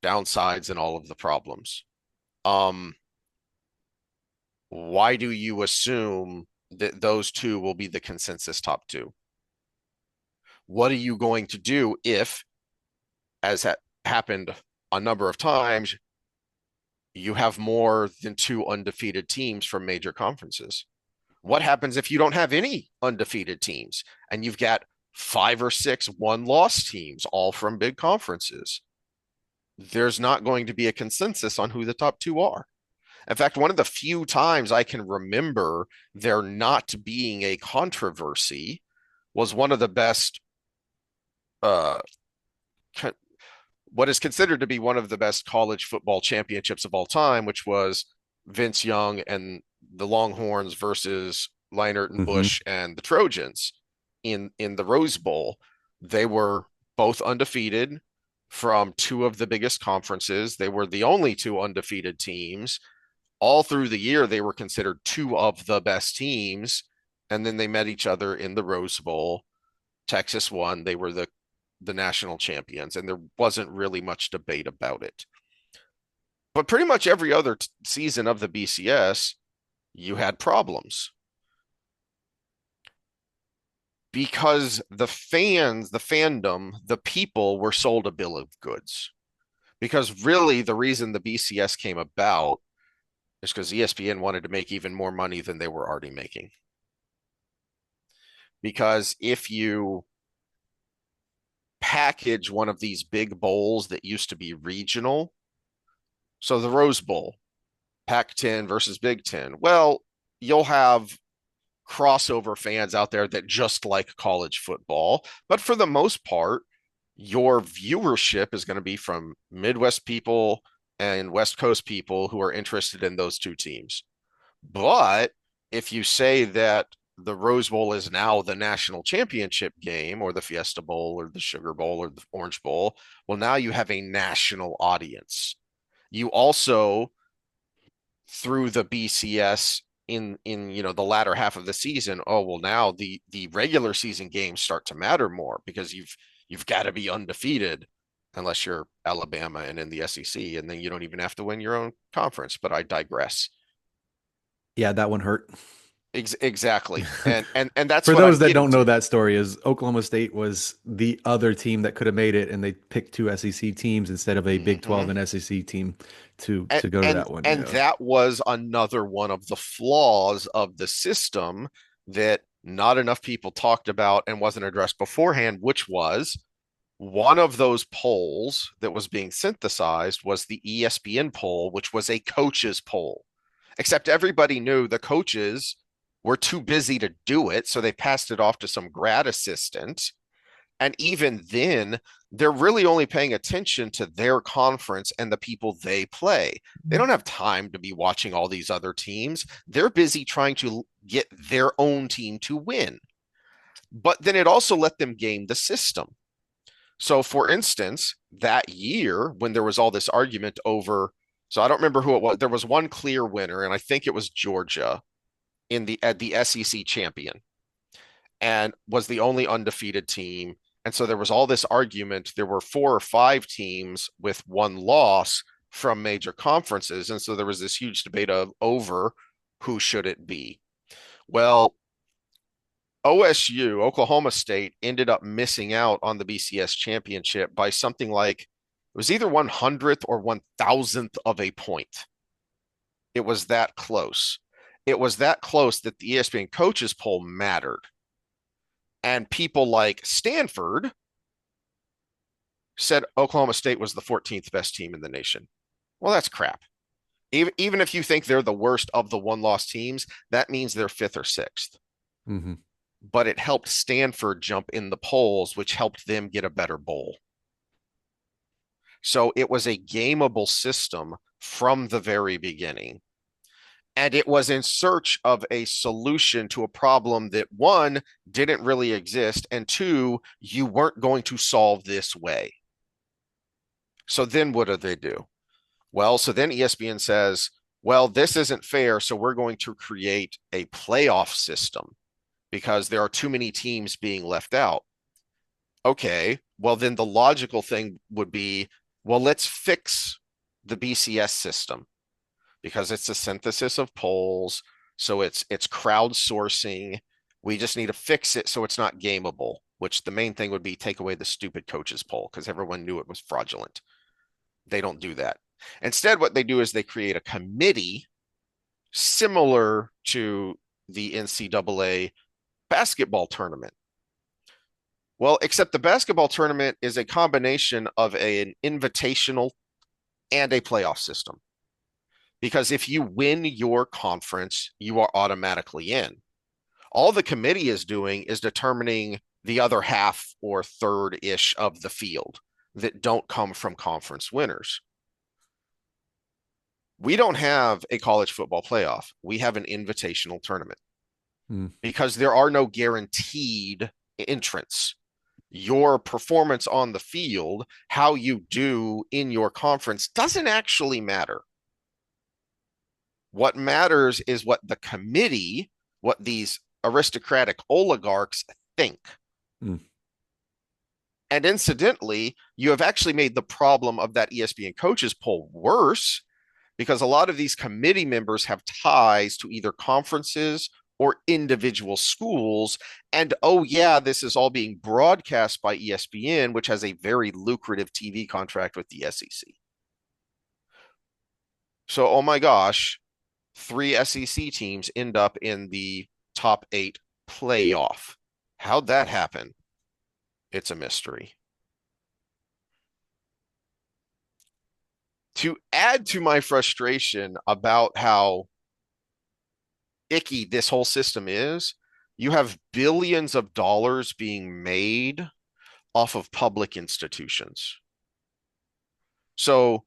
S1: downsides and all of the problems. Um, why do you assume that those two will be the consensus top two? What are you going to do if, as happened a number of times, you have more than two undefeated teams from major conferences? What happens if you don't have any undefeated teams and you've got 5 or 6 one-loss teams, all from big conferences? There's not going to be a consensus on who the top two are. In fact, one of the few times I can remember there not being a controversy was one of the best, uh, what is considered to be one of the best college football championships of all time, which was Vince Young and the Longhorns versus Leinart and
S2: Hmm.
S1: Bush and the Trojans in the Rose Bowl. They were both undefeated from two of the biggest conferences. They were the only two undefeated teams. All through the year, they were considered two of the best teams. And then they met each other in the Rose Bowl. Texas won. They were the national champions, and there wasn't really much debate about it. But pretty much every other season of the BCS, you had problems because the fans, the fandom, the people were sold a bill of goods. Because really, the reason the BCS came about is because ESPN wanted to make even more money than they were already making. Because if you package one of these big bowls that used to be regional, so the Rose Bowl, Pac-10 versus Big Ten, well, you'll have crossover fans out there that just like college football. But for the most part, your viewership is going to be from Midwest people and West Coast people who are interested in those two teams. But if you say that the Rose Bowl is now the national championship game, or the Fiesta Bowl, or the Sugar Bowl, or the Orange Bowl, well, now you have a national audience. You also, through the BCS, in the latter half of the season, oh well, now the regular season games start to matter more because you've got to be undefeated unless you're Alabama and in the SEC, and then you don't even have to win your own conference. But I digress.
S2: Yeah, that one hurt.
S1: Exactly. And that's
S2: For
S1: what I'm
S2: those that
S1: getting
S2: don't know
S1: to.
S2: that story, is Oklahoma State was the other team that could have made it, and they picked two SEC teams instead of a Big 12
S1: Mhm.
S2: and SEC team to
S1: and
S2: go to
S1: and
S2: that one.
S1: and
S2: Yeah.
S1: that was another one of the flaws of the system that not enough people talked about and wasn't addressed beforehand, which was one of those polls that was being synthesized was the ESPN poll, which was a coaches poll. Except everybody knew the coaches were too busy to do it, so they passed it off to some grad assistant. And even then, they're really only paying attention to their conference and the people they play. They don't have time to be watching all these other teams. They're busy trying to get their own team to win. But then it also let them game the system. So, for instance, that year when there was all this argument over, so I don't remember who it was. There was one clear winner, and I think it was Georgia in the at the SEC champion, and was the only undefeated team. And so there was all this argument. There were four or five teams with one loss from major conferences. And so there was this huge debate over who should it be. Well, OSU, Oklahoma State, ended up missing out on the BCS championship by something like it was either 100th or 1,000th of a point. It was that close. It was that close that the ESPN coaches poll mattered. And people like Stanford said Oklahoma State was the 14th best team in the nation. Well, that's crap. Even if you think they're the worst of the one loss teams, that means they're fifth or sixth.
S2: Hmm.
S1: But it helped Stanford jump in the polls, which helped them get a better bowl. So it was a gameable system from the very beginning. And it was in search of a solution to a problem that, one, didn't really exist, and two, you weren't going to solve this way. So then what do they do? Well, so then ESPN says, well, this isn't fair, so we're going to create a playoff system because there are too many teams being left out. Okay, well, then the logical thing would be, well, let's fix the BCS system because it's a synthesis of polls, so it's crowdsourcing. We just need to fix it so it's not gameable, which the main thing would be take away the stupid coaches poll because everyone knew it was fraudulent. They don't do that. Instead, what they do is they create a committee similar to the NCAA basketball tournament. Well, except the basketball tournament is a combination of an invitational and a playoff system. Because if you win your conference, you are automatically in. All the committee is doing is determining the other half or third ish of the field that don't come from conference winners. We don't have a college football playoff. We have an invitational tournament
S2: Mm.
S1: because there are no guaranteed entrants. Your performance on the field, how you do in your conference, doesn't actually matter. What matters is what the committee, what these aristocratic oligarchs think.
S2: Mm,
S1: And incidentally, you have actually made the problem of that ESPN coaches poll worse because a lot of these committee members have ties to either conferences or individual schools. And oh, yeah, this is all being broadcast by ESPN, which has a very lucrative TV contract with the SEC. So, oh my gosh, three SEC teams end up in the top eight playoff. How'd that happen? It's a mystery. To add to my frustration about how icky this whole system is, you have billions of dollars being made off of public institutions. So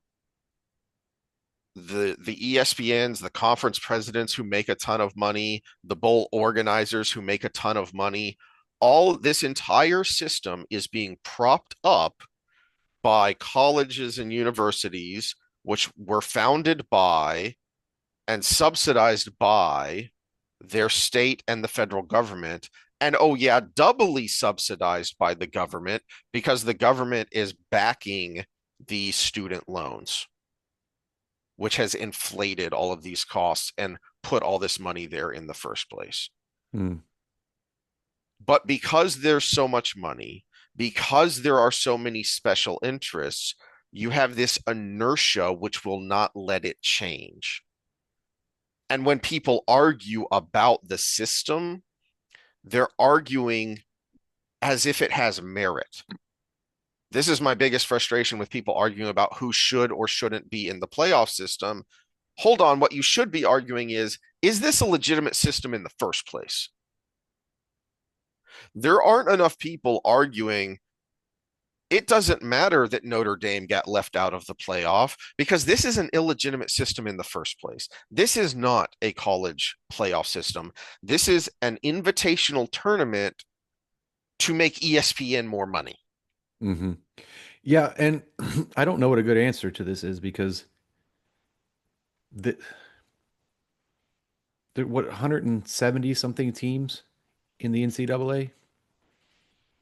S1: the ESPNs, the conference presidents who make a ton of money, the bowl organizers who make a ton of money, all this entire system is being propped up by colleges and universities, which were founded by and subsidized by their state and the federal government. And oh, yeah, doubly subsidized by the government because the government is backing the student loans, which has inflated all of these costs and put all this money there in the first place.
S2: mm,
S1: But because there's so much money, because there are so many special interests, you have this inertia which will not let it change. And when people argue about the system, they're arguing as if it has merit. This is my biggest frustration with people arguing about who should or shouldn't be in the playoff system. Hold on, what you should be arguing is this a legitimate system in the first place? There aren't enough people arguing it doesn't matter that Notre Dame got left out of the playoff because this is an illegitimate system in the first place. This is not a college playoff system. This is an invitational tournament to make ESPN more money.
S2: hmm Yeah, and I don't know what a good answer to this is because the there what 170 something teams in the NCAA?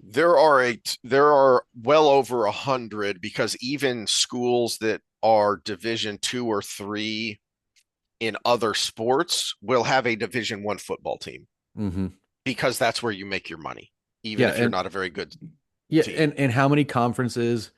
S1: There are well over 100 because even schools that are Division two or three in other sports will have a Division 1 football team
S2: hmm
S1: because that's where you make your money, even
S2: Yeah,
S1: if you're
S2: and
S1: not a very good
S2: yeah,
S1: team.
S2: and how many conferences?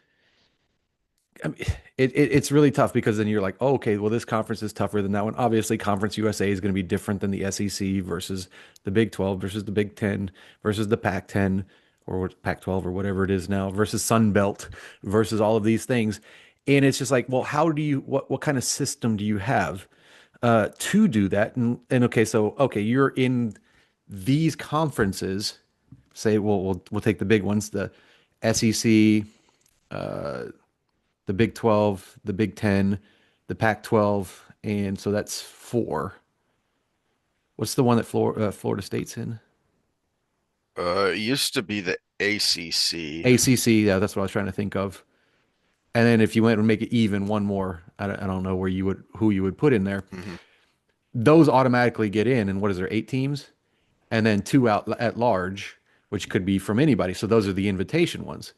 S2: I mean, it's really tough because then you're like, oh, okay, well, this conference is tougher than that one. Obviously, Conference USA is going to be different than the SEC versus the Big 12 versus the Big 10 versus the Pac 10 or Pac 12 or whatever it is now versus Sun Belt versus all of these things. And it's just like, well, how do you, what kind of system do you have to do that? And okay, so, okay, you're in these conferences, say, well, we'll take the big ones, the SEC, the Big 12, the Big 10, the Pac 12, and so that's four. What's the one that Florida State's in?
S1: It used to be the ACC.
S2: ACC. Yeah, that's what I was trying to think of. And then if you went and make it even, one more. I don't know where you would who you would put in there.
S1: Mhm.
S2: Those automatically get in, and what is there? 8 teams, and then two out at large, which could be from anybody. So those are the invitation ones.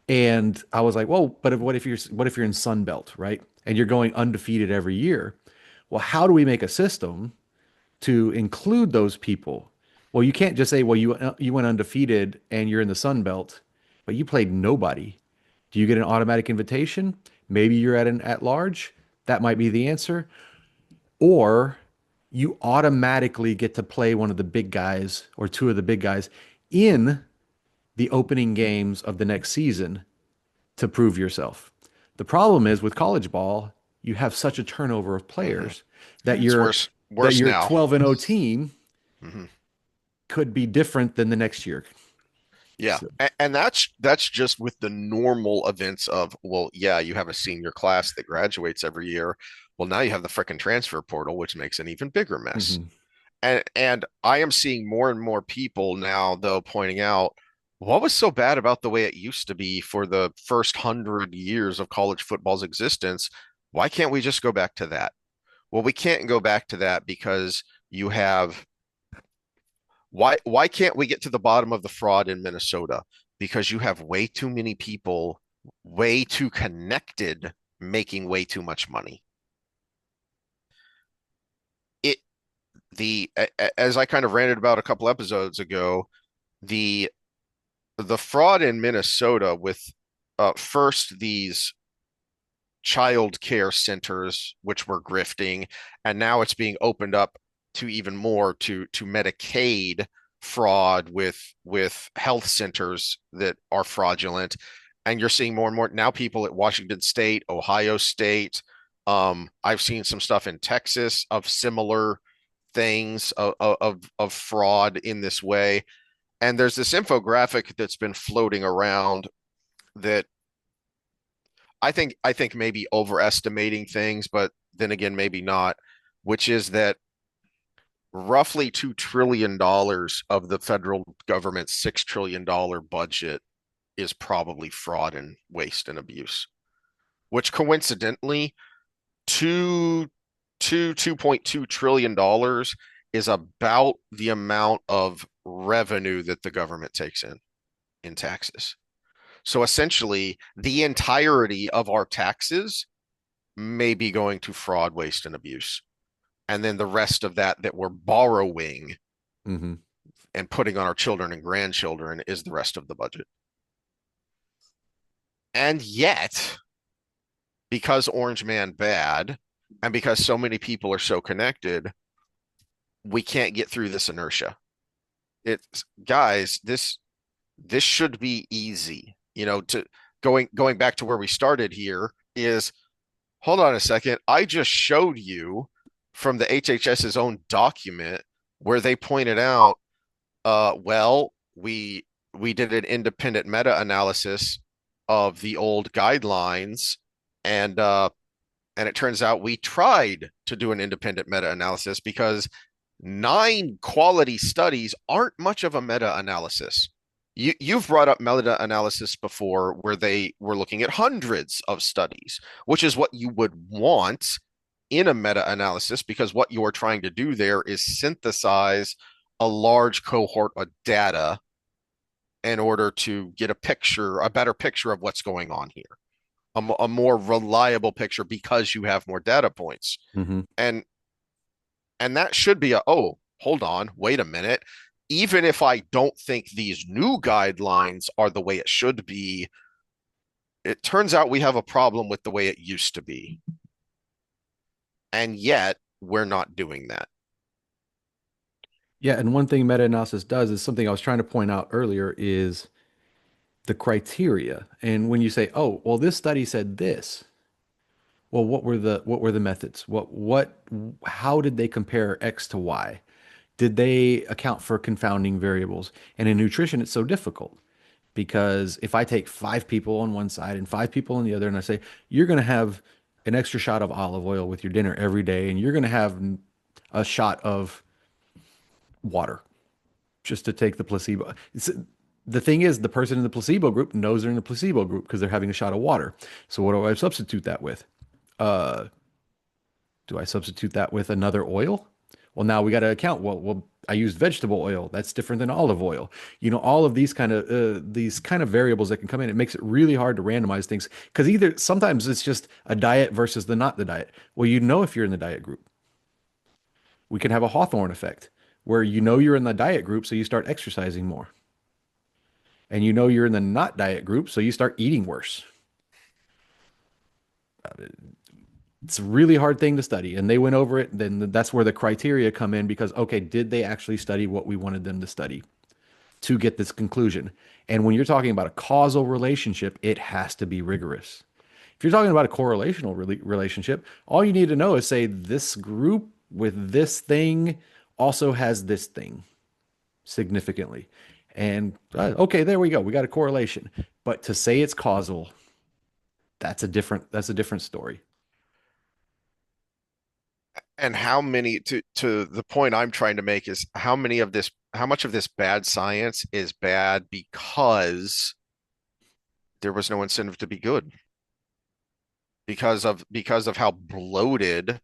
S2: And I was like, well, but what if you're in Sun Belt, right? And you're going undefeated every year. Well, how do we make a system to include those people? Well, you can't just say, well, you went undefeated and you're in the Sun Belt, but you played nobody. Do you get an automatic invitation? Maybe you're at an at large. That might be the answer. Or you automatically get to play one of the big guys or two of the big guys in the opening games of the next season to prove yourself. The problem is with college ball, you have such a turnover of
S1: Mhm.
S2: players that
S1: It's
S2: your
S1: worse now.
S2: 12 and 0 team
S1: Mhm.
S2: could be different than the next year.
S1: Yeah.
S2: So,
S1: And that's just with the normal events of, well, yeah, you have a senior class that graduates every year. Well, now you have the frickin' transfer portal, which makes an even bigger mess.
S2: mhm.
S1: And I am seeing more and more people now, though, pointing out what was so bad about the way it used to be for the first 100 years of college football's existence. Why can't we just go back to that? Well, we can't go back to that because you have why can't we get to the bottom of the fraud in Minnesota? Because you have way too many people, way too connected, making way too much money. It the As I kind of ranted about a couple episodes ago, the the fraud in Minnesota with first these child care centers which were grifting, and now it's being opened up to even more to Medicaid fraud with health centers that are fraudulent. And you're seeing more and more now people at Washington State, Ohio State. I've seen some stuff in Texas of similar things of fraud in this way. And there's this infographic that's been floating around that I think maybe overestimating things, but then again, maybe not, which is that roughly $2 trillion of the federal government's $6 trillion budget is probably fraud and waste and abuse, which coincidentally, two 2.2 trillion dollars is about the amount of revenue that the government takes in taxes. So essentially, the entirety of our taxes may be going to fraud, waste, and abuse. And then the rest of that we're borrowing
S2: Hmm.
S1: and putting on our children and grandchildren is the rest of the budget. And yet, because Orange Man bad, and because so many people are so connected, we can't get through this inertia. It's guys, this should be easy. To going back to where we started here is hold on a second. I just showed you from the HHS's own document where they pointed out, well, we did an independent meta-analysis of the old guidelines, and and it turns out we tried to do an independent meta-analysis because 9 quality studies aren't much of a meta-analysis. You've brought up meta-analysis before where they were looking at hundreds of studies, which is what you would want in a meta-analysis because what you're trying to do there is synthesize a large cohort of data in order to get a better picture of what's going on here, a more reliable picture because you have more data points.
S2: Hmm.
S1: And and that should be oh, hold on, wait a minute. Even if I don't think these new guidelines are the way it should be, it turns out we have a problem with the way it used to be. And yet we're not doing that.
S2: Yeah, and one thing meta-analysis does is something I was trying to point out earlier is the criteria. And when you say, "Oh, well, this study said this," well, what were the methods? How did they compare X to Y? Did they account for confounding variables? And in nutrition, it's so difficult because if I take 5 people on one side and 5 people on the other, and I say, you're going to have an extra shot of olive oil with your dinner every day, and you're going to have a shot of water just to take the placebo. The thing is, the person in the placebo group knows they're in the placebo group because they're having a shot of water. So what do I substitute that with? Uh, do I substitute that with another oil? Well, now we got to account. Well, I used vegetable oil. That's different than olive oil. All of these kind of variables that can come in. It makes it really hard to randomize things because either sometimes it's just a diet versus the not the diet. Well, if you're in the diet group. We can have a Hawthorne effect where you're in the diet group, so you start exercising more. And you're in the not diet group, so you start eating worse. It's a really hard thing to study. And they went over it. Then that's where the criteria come in because, okay, did they actually study what we wanted them to study to get this conclusion? And when you're talking about a causal relationship, it has to be rigorous. If you're talking about a correlational relationship, all you need to know is say this group with this thing also has this thing significantly. And okay, there we go. We got a correlation. But to say it's causal, that's a different story.
S1: And how many to the point I'm trying to make is how much of this bad science is bad because there was no incentive to be good because of how bloated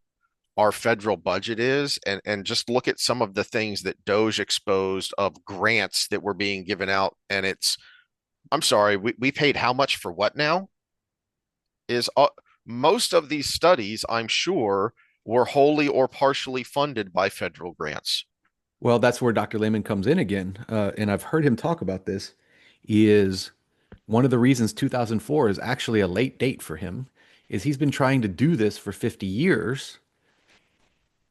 S1: our federal budget is, and just look at some of the things that Doge exposed of grants that were being given out. And it's, I'm sorry, we paid how much for what now? Is Most of these studies, I'm sure, were wholly or partially funded by federal grants.
S2: Well, that's where Dr. Lehman comes in again, and I've heard him talk about this. Is one of the reasons 2004 is actually a late date for him is he's been trying to do this for 50 years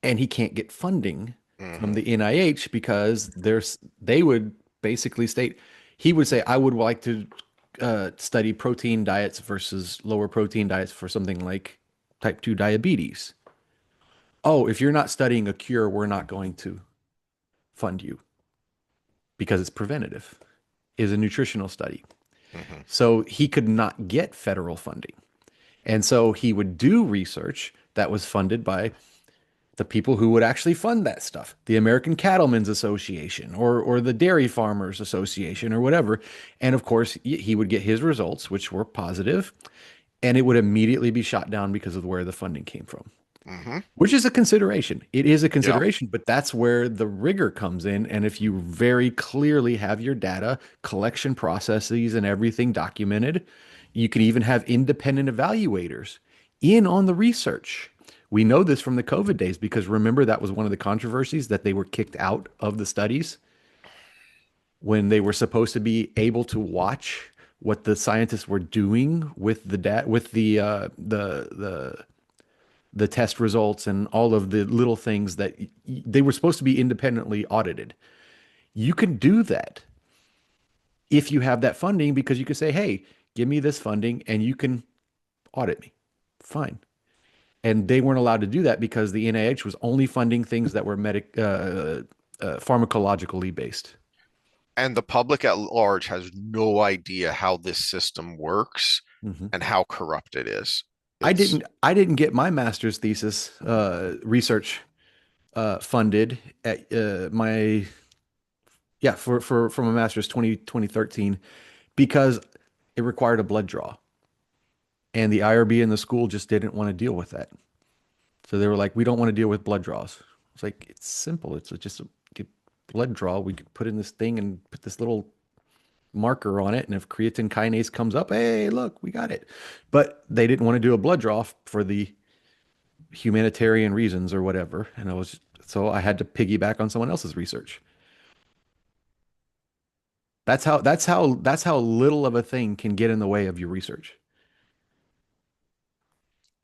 S2: and he can't get funding from
S1: Hmm.
S2: the NIH because they would basically state he would say I would like to study protein diets versus lower protein diets for something like type 2 diabetes. Oh, if you're not studying a cure, we're not going to fund you because it's preventative. Is a nutritional study.
S1: Hmm.
S2: So he could not get federal funding. And so he would do research that was funded by the people who would actually fund that stuff, the American Cattlemen's Association or the Dairy Farmers Association or whatever. And of course, he would get his results, which were positive, and it would immediately be shot down because of where the funding came from.
S1: Hmm.
S2: Which is a consideration. It is a
S1: Yeah.
S2: consideration, but that's where the rigor comes in. And if you very clearly have your data, collection processes, and everything documented, you can even have independent evaluators in on the research. We know this from the COVID days because remember that was one of the controversies that they were kicked out of the studies when they were supposed to be able to watch what the scientists were doing with the test results and all of the little things that they were supposed to be independently audited. You can do that if you have that funding because you could say, hey, give me this funding and you can audit me. Fine. And they weren't allowed to do that because the NIH was only funding things that were pharmacologically based.
S1: And the public at large has no idea how this system works
S2: Mhm.
S1: and how corrupt it is.
S2: I
S1: It's
S2: didn't I didn't get my master's thesis research funded at my yeah for from a master's 2013 because it required a blood draw. And the IRB and the school just didn't want to deal with that. So they were like, we don't want to deal with blood draws. It's like, it's simple. It's just a blood draw. We could put in this thing and put this little marker on it. And if creatine kinase comes up, hey, look, we got it. But they didn't want to do a blood draw for the humanitarian reasons or whatever. And so I had to piggyback on someone else's research. That's how little of a thing can get in the way of your research.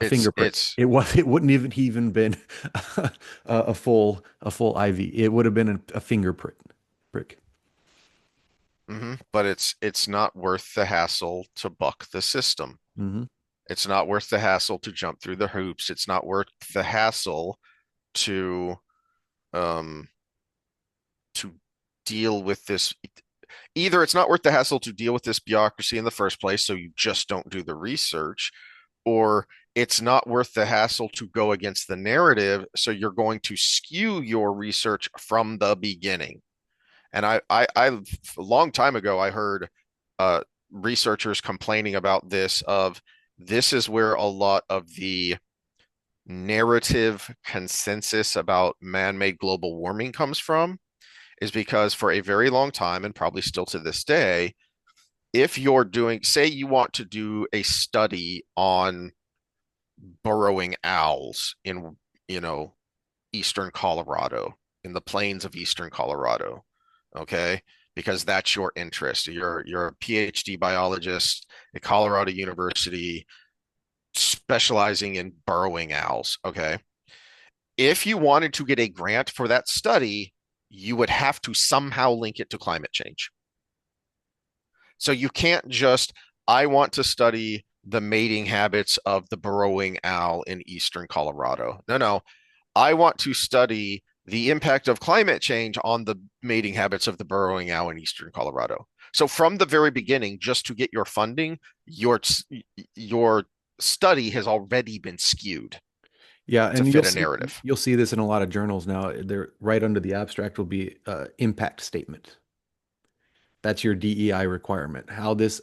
S2: A
S1: it's
S2: finger prick.
S1: it's
S2: It wouldn't even been a full IV. It would have been a finger prick.
S1: but it's not worth the hassle to buck the system.
S2: Hmm.
S1: It's not worth the hassle to jump through the hoops. It's not worth the hassle to um to deal with this. Either it's not worth the hassle to deal with this bureaucracy in the first place, so you just don't do the research, or it's not worth the hassle to go against the narrative, so you're going to skew your research from the beginning. And a long time ago, I heard uh, researchers complaining about this. Of this is where a lot of the narrative consensus about man-made global warming comes from, is because for a very long time, and probably still to this day, if you're doing, say, you want to do a study on burrowing owls in, you know, eastern Colorado, in the plains of eastern Colorado, okay? Because that's your interest. You're a PhD biologist at Colorado University specializing in burrowing owls, okay? If you wanted to get a grant for that study, you would have to somehow link it to climate change. So you can't just, I want to study the mating habits of the burrowing owl in eastern Colorado. No, no. I want to study the impact of climate change on the mating habits of the burrowing owl in eastern Colorado. So from the very beginning, just to get your funding, your study has already been skewed
S2: Yeah,
S1: to
S2: and
S1: fit a narrative.
S2: you'll see this in a lot of journals now. They're right under the abstract will be impact statement. That's your DEI requirement. How this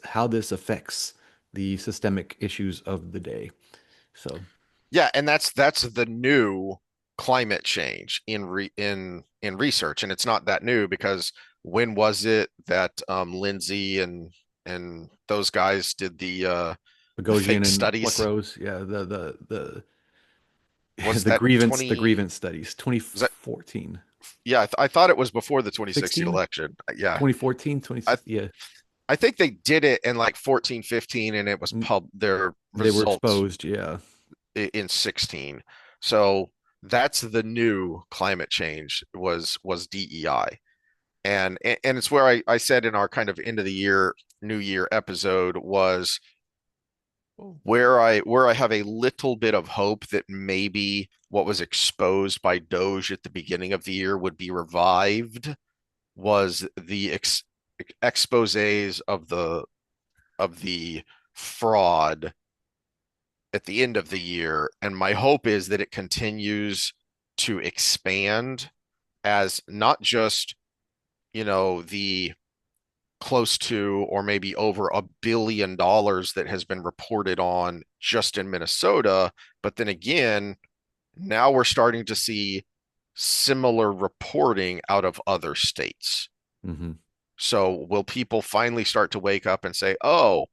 S2: affects the systemic issues of the day. So,
S1: Yeah, and that's the new. climate change in research, and it's not that new because when was it that Lindsay and those guys did the
S2: Bogosian
S1: fake
S2: and
S1: studies?
S2: Pluckrose, yeah, the
S1: Was
S2: the
S1: that
S2: the
S1: 20?
S2: grievance studies,
S1: Was that
S2: 2014,
S1: yeah? I thought it was before the 2016
S2: 16,
S1: election. Yeah,
S2: 2014,
S1: I
S2: 2016. Yeah.
S1: I think they did it in like 14, 15, and it was
S2: Mm,
S1: their
S2: they were
S1: results
S2: exposed. Yeah.
S1: in 16. So that's the new climate change was DEI. And it's where I said in our kind of end of the year, new year episode was where I have a little bit of hope that maybe what was exposed by Doge at the beginning of the year would be revived was the exposés of the fraud at the end of the year. And my hope is that it continues to expand as not just, the close to or maybe over $1 billion that has been reported on just in Minnesota, but then again, now we're starting to see similar reporting out of other states.
S2: Hmm.
S1: So will people finally start to wake up and say, oh,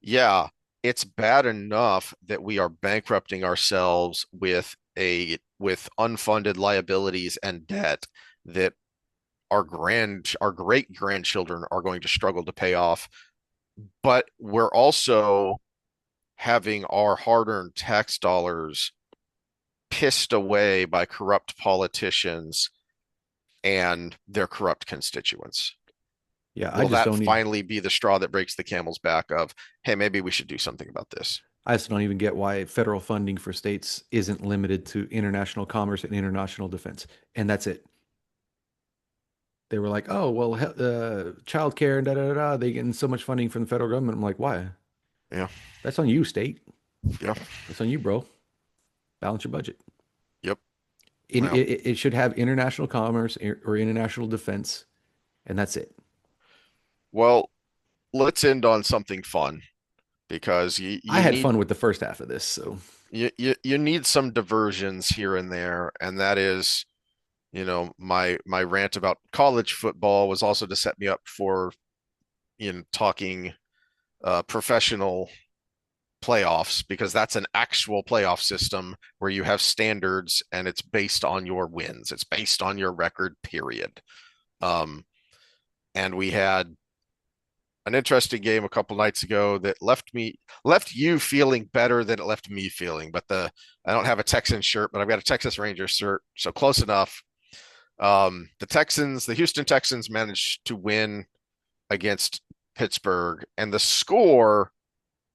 S1: yeah, it's bad enough that we are bankrupting ourselves with unfunded liabilities and debt that our great grandchildren are going to struggle to pay off, but we're also having our hard-earned tax dollars pissed away by corrupt politicians and their corrupt constituents.
S2: Yeah. I
S1: Will
S2: just
S1: that
S2: don't need.
S1: finally be the straw that breaks the camel's back of, hey, maybe we should do something about this?
S2: I just don't even get why federal funding for states isn't limited to international commerce and international defense, and that's it. They were like, "Oh, well, childcare and da da da, da, they getting so much funding from the federal government." I'm like, "Why?
S1: Yeah,
S2: That's on you, state.
S1: yeah,
S2: That's on you, bro. Balance your budget.
S1: yep.
S2: It,
S1: Well,
S2: it, it should have international commerce or international defense, and that's it."
S1: well, let's end on something fun because you
S2: I
S1: you
S2: had
S1: need
S2: fun with the first half of this, so
S1: you need some diversions here and there, and that is, my rant about college football was also to set me up for talking professional playoffs because that's an actual playoff system where you have standards and it's based on your wins. It's based on your record, period. Um, and we had an interesting game a couple nights ago that left you feeling better than it left me feeling. But I don't have a Texans shirt, but I've got a Texas Rangers shirt, so close enough. The Houston Texans managed to win against Pittsburgh, and the score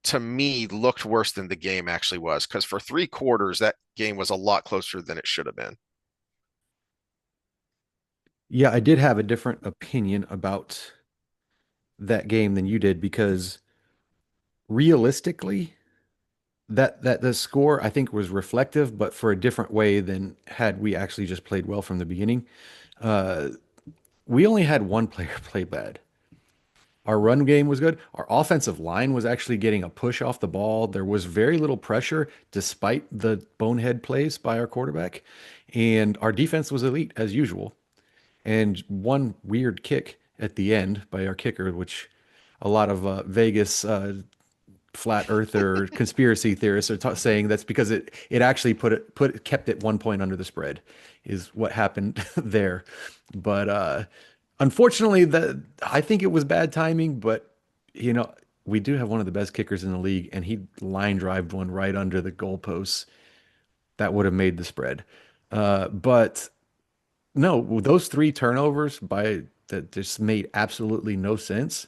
S1: to me looked worse than the game actually was because for 3 quarters that game was a lot closer than it should have been.
S2: yeah, I did have a different opinion about that game than you did because realistically, that the score I think was reflective, but for a different way than had we actually just played well from the beginning. Uh, we only had one player play bad. Our run game was good. Our offensive line was actually getting a push off the ball. There was very little pressure despite the bonehead plays by our quarterback. And our defense was elite as usual. And one weird kick at the end by our kicker, which a lot of Vegas flat earther conspiracy theorists are saying that's because it actually kept it 1 point under the spread is what happened there. But unfortunately, that I think it was bad timing. But you know, we do have one of the best kickers in the league, and he line drived one right under the goalposts that would have made the spread. But no, those three turnovers by that just made absolutely no sense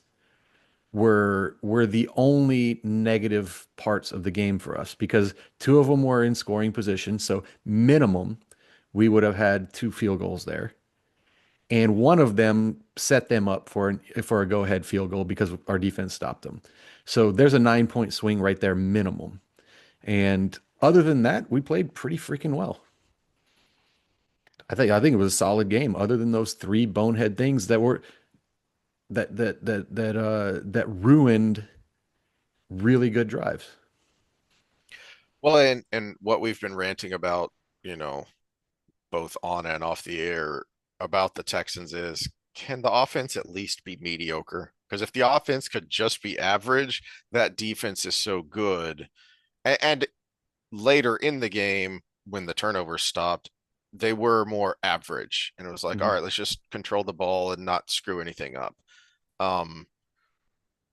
S2: were the only negative parts of the game for us because two of them were in scoring position, so minimum we would have had two field goals there, and one of them set them up for a go-ahead field goal because our defense stopped them. So there's a 9 point swing right there minimum. And other than that, we played pretty freaking well. I think it was a solid game other than those three bonehead things that ruined really good drives.
S1: Well, and what we've been ranting about, you know, both on and off the air about the Texans is, can the offense at least be mediocre? Because if the offense could just be average, that defense is so good. And later in the game, when the turnovers stopped, they were more average. And it was like, all
S2: Mhm.
S1: right, let's just control the ball and not screw anything up. Um,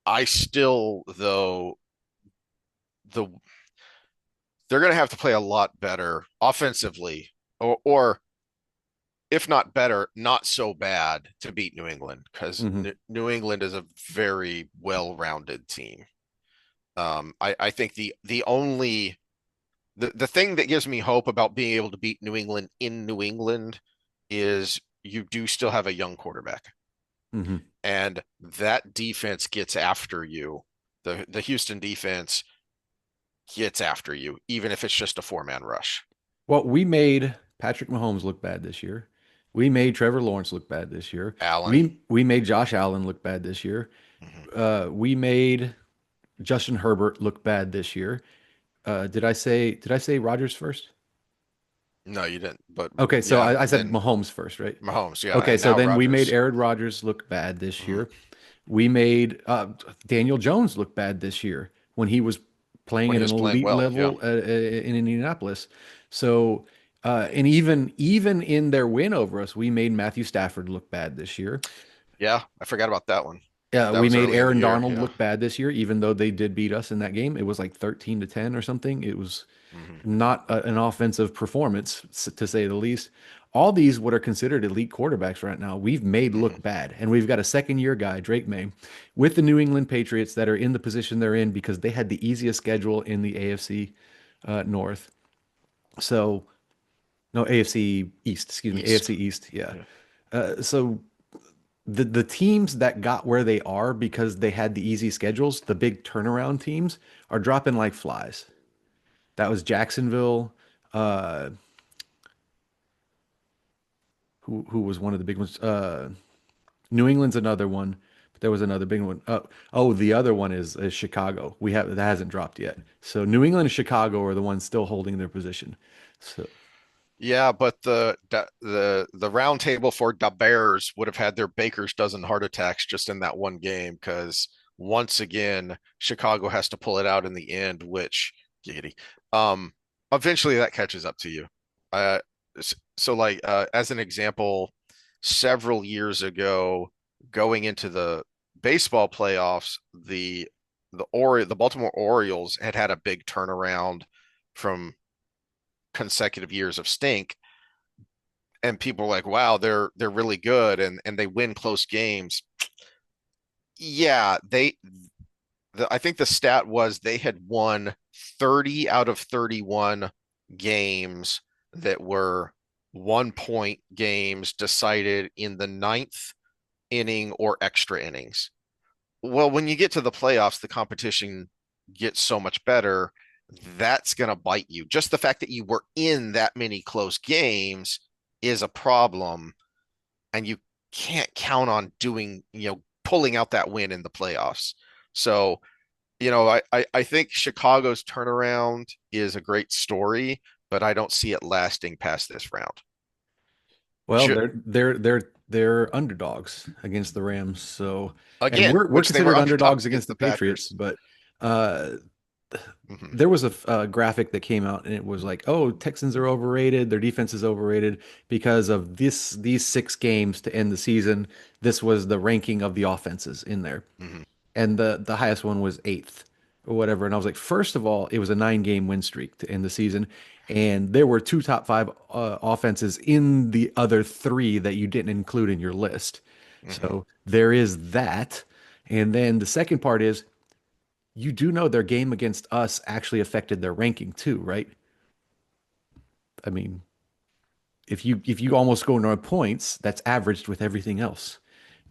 S1: I still, though, the they're going to have to play a lot better offensively, or if not better, not so bad to beat New England because
S2: Mhm.
S1: New England is a very well-rounded team. I think the thing that gives me hope about being able to beat New England in New England is you do still have a young quarterback,
S2: Mhm.
S1: and that defense gets after you. The Houston defense gets after you, even if it's just a four-man rush.
S2: Well, we made Patrick Mahomes look bad this year. We made Trevor Lawrence look bad this year.
S1: Allen.
S2: We made Josh Allen look bad this year.
S1: Mhm.
S2: We made Justin Herbert look bad this year. Did I say Rodgers first?
S1: No, you didn't. But
S2: Okay, so
S1: yeah,
S2: I said
S1: then
S2: Mahomes first, right?
S1: Mahomes, yeah,
S2: Okay,
S1: and
S2: so
S1: now
S2: then we made
S1: Rodgers.
S2: Aaron Rodgers look bad this
S1: Mhm.
S2: year. We made Daniel Jones look bad this year when he was playing
S1: When
S2: at
S1: he
S2: an
S1: was playing
S2: elite
S1: well, yeah.
S2: level in Indianapolis. So, and even in their win over us, we made Matthew Stafford look bad this year.
S1: Yeah, I forgot about that one. That
S2: We
S1: was
S2: made
S1: early in the
S2: Aaron
S1: year,
S2: Donald
S1: yeah.
S2: look bad this year, even though they did beat us in that game. It was like 13-10 or something. It was
S1: Hmm.
S2: not an offensive performance, to say the least. All these, what are considered elite quarterbacks right now, we've made
S1: Hmm.
S2: look bad. And we've got a second year guy, Drake May, with the New England Patriots that are in the position they're in because they had the easiest schedule in the AFC North. So, no, AFC East, excuse me,
S1: East.
S2: AFC East. Yeah.
S1: Yeah.
S2: So the teams that got where they are because they had the easy schedules, the big turnaround teams, are dropping like flies. That was Jacksonville. Uh, who was one of the big ones? New England's another one, but there was another big one. Oh, the other one is Chicago. We have that hasn't dropped yet. So New England and Chicago are the ones still holding their position. So
S1: Yeah, but the round table for the Bears would have had their baker's dozen heart attacks just in that one game because once again Chicago has to pull it out in the end, which giggity. Um, Eventually that catches up to you. Uh, so like as an example, several years ago, going into the baseball playoffs, the Baltimore Orioles had a big turnaround from consecutive years of stink, and people are like, wow, they're really good, and they win close games. Yeah, I think the stat was they had won 30 out of 31 games that were 1 point games decided in the ninth inning or extra innings. Well, when you get to the playoffs, the competition gets so much better. That's going to bite you. Just the fact that you were in that many close games is a problem, and you can't count on pulling out that win in the playoffs. So, I think Chicago's turnaround is a great story, but I don't see it lasting past this round.
S2: well,
S1: Should
S2: they're underdogs against the Rams. So and
S1: Again,
S2: we're
S1: which they were
S2: considered
S1: underdogs
S2: underdogs against
S1: against
S2: the
S1: the
S2: Patriots,
S1: Packers.
S2: but uh
S1: Hmm.
S2: there was a graphic that came out and it was like, oh, Texans are overrated, their defense is overrated because of these 6 games to end the season. This was the ranking of the offenses in there.
S1: Hmm.
S2: And the highest one was eighth or whatever. And I was like, first of all, it was a 9 game win streak to end the season, and there were two top five offenses in the other three that you didn't include in your list.
S1: Hmm.
S2: So there is that. And then the second part is you do know their game against us actually affected their ranking too, right? I mean, if you almost go no points, that's averaged with everything else.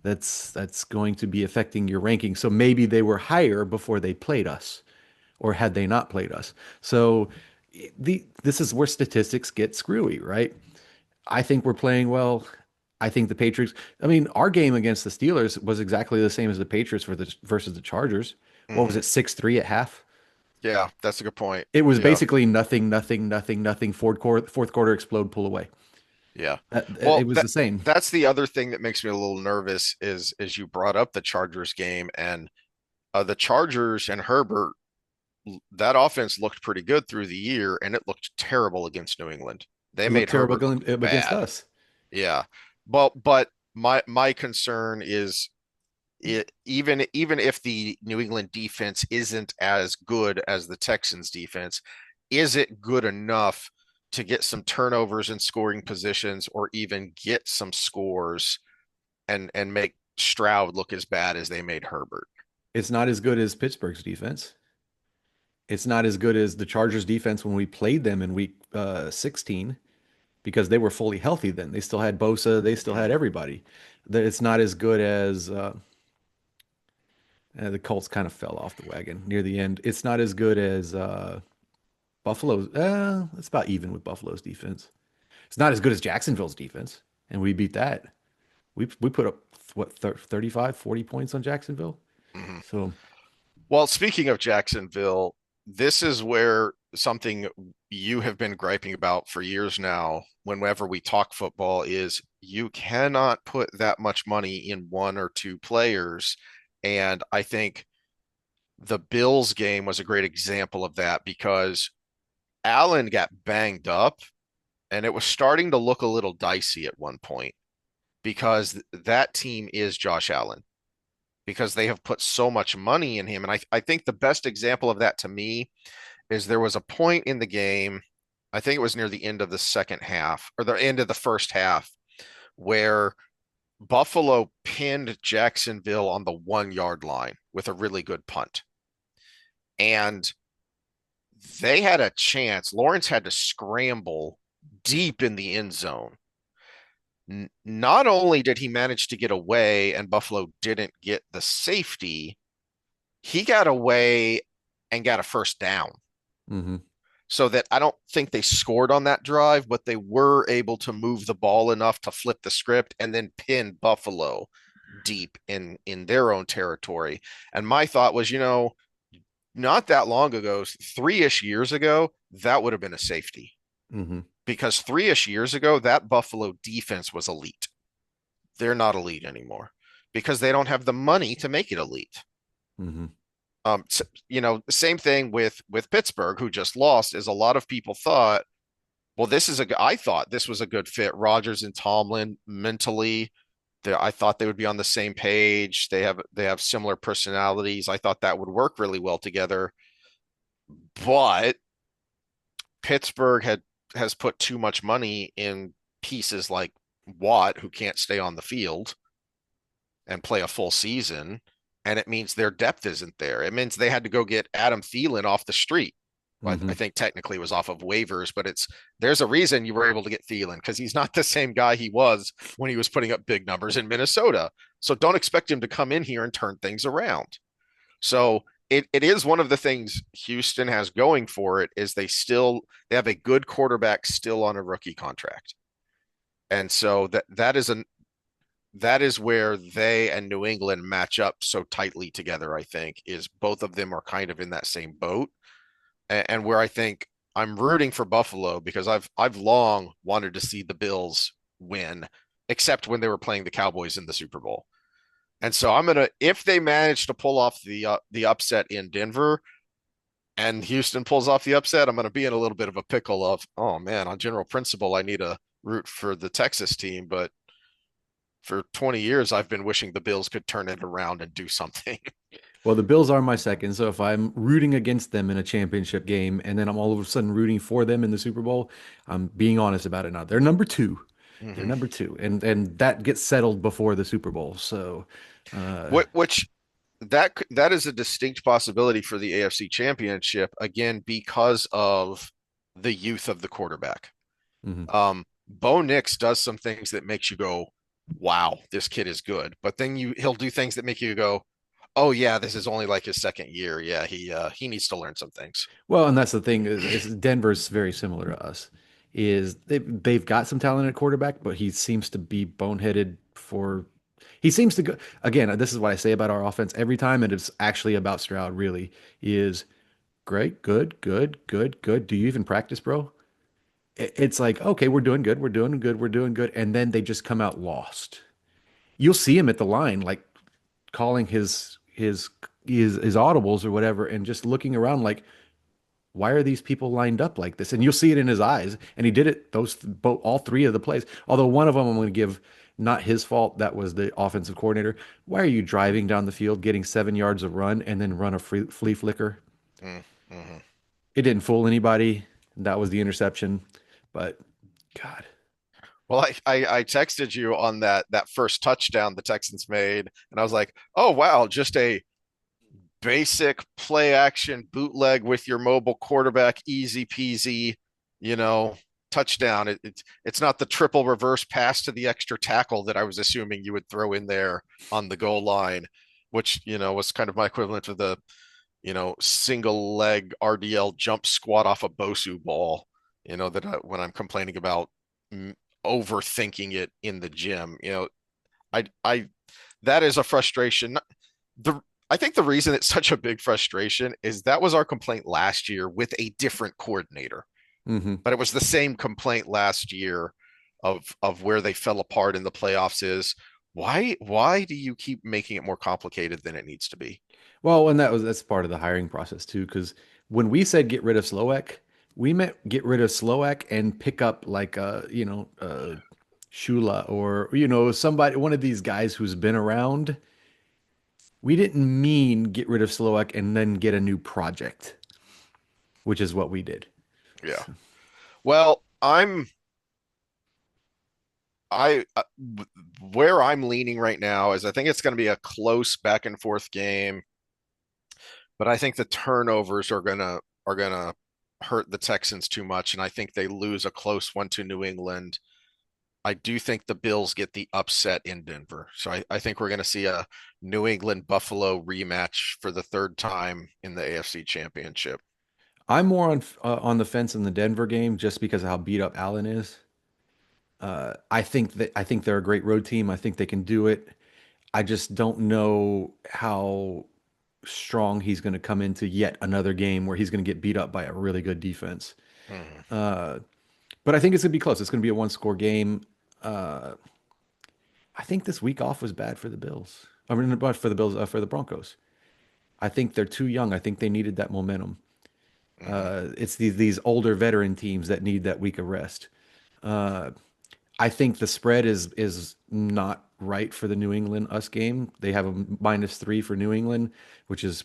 S2: That's going to be affecting your ranking. So maybe they were higher before they played us, or had they not played us. So this is where statistics get screwy, right? I think we're playing well. I think the Patriots. I mean, our game against the Steelers was exactly the same as the Patriots versus the Chargers. What was
S1: Hmm.
S2: it, 6-3 at half?
S1: Yeah, that's a good point.
S2: It was
S1: Yeah.
S2: basically nothing, nothing, nothing, nothing. Fourth quarter explode, pull away.
S1: Yeah.
S2: It
S1: Well,
S2: was the same.
S1: that's the other thing that makes me a little nervous is you brought up the Chargers game, and the Chargers and Herbert, that offense looked pretty good through the year, and it looked terrible against New England. They
S2: It looked
S1: made
S2: terrible
S1: Herbert look
S2: against
S1: bad.
S2: us.
S1: Yeah. But my concern is even if the New England defense isn't as good as the Texans defense, is it good enough to get some turnovers in scoring positions or even get some scores and make Stroud look as bad as they made Herbert?
S2: It's not as good as Pittsburgh's defense. It's not as good as the Chargers defense when we played them in week 16 because they were fully healthy then. They still had Bosa, they still had everybody. It's not as good as the Colts kind of fell off the wagon near the end. It's not as good as Buffalo's. It's about even with Buffalo's defense. It's not as good as Jacksonville's defense, and we beat that. We put up what 35, 40 points on Jacksonville.
S1: Mhm.
S2: So
S1: Well, speaking of Jacksonville, this is where something you have been griping about for years now, whenever we talk football, is you cannot put that much money in one or two players. And I think the Bills game was a great example of that because Allen got banged up and it was starting to look a little dicey at one point because that team is Josh Allen, because they have put so much money in him. And I think the best example of that to me is there was a point in the game, I think it was near the end of the second half or the end of the first half, where Buffalo pinned Jacksonville on the 1 yard line with a really good punt. And they had a chance. Lawrence had to scramble deep in the end zone. Not only did he manage to get away and Buffalo didn't get the safety, he got away and got a first down.
S2: mhm,
S1: So that I don't think they scored on that drive, but they were able to move the ball enough to flip the script and then pin Buffalo deep in their own territory. And my thought was, not that long ago, 3-ish years ago, that would have been a safety,
S2: mhm,
S1: because 3-ish years ago, that Buffalo defense was elite. They're not elite anymore because they don't have the money to make it elite.
S2: mhm,
S1: Same thing with Pittsburgh, who just lost, is a lot of people thought, well, I thought this was a good fit. Rodgers and Tomlin mentally, I thought they would be on the same page. They have similar personalities. I thought that would work really well together. But Pittsburgh has put too much money in pieces like Watt, who can't stay on the field and play a full season, and it means their depth isn't there. It means they had to go get Adam Thielen off the street. I
S2: mhm.
S1: think technically it was off of waivers, but there's a reason you were able to get Thielen, because he's not the same guy he was when he was putting up big numbers in Minnesota. So don't expect him to come in here and turn things around. So it is one of the things Houston has going for it, is they have a good quarterback still on a rookie contract. And so that is where they and New England match up so tightly together, I think, is both of them are kind of in that same boat. And where I think I'm rooting for Buffalo, because I've long wanted to see the Bills win, except when they were playing the Cowboys in the Super Bowl. And so if they manage to pull off the upset in Denver and Houston pulls off the upset, I'm gonna be in a little bit of a pickle of, oh man, on general principle, I need to root for the Texas team, but for 20 years I've been wishing the Bills could turn it around and do something.
S2: Well, the Bills are my second, so if I'm rooting against them in a championship game and then I'm all of a sudden rooting for them in the Super Bowl, I'm being honest about it now. They're number two. They're
S1: Mm-hmm.
S2: number two, and that gets settled before the Super Bowl. So,
S1: Which that is a distinct possibility for the AFC Championship, again because of the youth of the quarterback.
S2: mhm,
S1: Bo Nix does some things that makes you go, "Wow, this kid is good," but then he'll do things that make you go, "Oh yeah, this is only like his second year. Yeah, he needs to learn some things."
S2: well, and that's the thing is Denver's very similar to us. Is they've got some talent at quarterback, but he seems to be boneheaded for. He seems to go again. This is what I say about our offense every time, and it's actually about Stroud. Really, is great, good, good, good, good. Do you even practice, bro? it's like, okay, we're doing good, we're doing good, we're doing good, and then they just come out lost. You'll see him at the line, like calling his audibles or whatever, and just looking around like, why are these people lined up like this? And you'll see it in his eyes. And he did it those both all three of the plays. Although one of them I'm going to give not his fault. That was the offensive coordinator. Why are you driving down the field, getting 7 yards of run, and then run a flea flicker?
S1: Mm-hmm.
S2: It didn't fool anybody. That was the interception. But God,
S1: Well, I texted you on that first touchdown the Texans made, and I was like, oh wow, just a basic play action bootleg with your mobile quarterback, easy peasy, you know, touchdown. It's not the triple reverse pass to the extra tackle that I was assuming you would throw in there on the goal line, which, was kind of my equivalent to the, single leg RDL jump squat off a Bosu ball, that when I'm complaining about overthinking it in the gym, I that is a frustration. The I think the reason it's such a big frustration is that was our complaint last year with a different coordinator,
S2: hmm.
S1: but it was the same complaint last year of where they fell apart in the playoffs is why do you keep making it more complicated than it needs to be?
S2: Well, and that's part of the hiring process too, because when we said get rid of Sloak, we meant get rid of Sloak and pick up like Shula or somebody, one of these guys who's been around. We didn't mean get rid of Sloak and then get a new project, which is what we did.
S1: Yeah. Well, I where I'm leaning right now is I think it's going to be a close back and forth game, but I think the turnovers are gonna hurt the Texans too much, and I think they lose a close one to New England. I do think the Bills get the upset in Denver. So I think we're going to see a New England Buffalo rematch for the third time in the AFC Championship.
S2: I'm more on the fence in the Denver game just because of how beat up Allen is. I think they're a great road team. I think they can do it. I just don't know how strong he's going to come into yet another game where he's going to get beat up by a really good defense.
S1: Mhm.
S2: Uh, but I think it's going to be close. It's going to be a one-score game. Uh, I think this week off was bad for the Bills. I mean, not for the Bills, for the Broncos. I think they're too young. I think they needed that momentum.
S1: Mhm.
S2: It's these older veteran teams that need that week of rest. Uh, I think the spread is not right for the New England us game. They have a -3 for New England, which is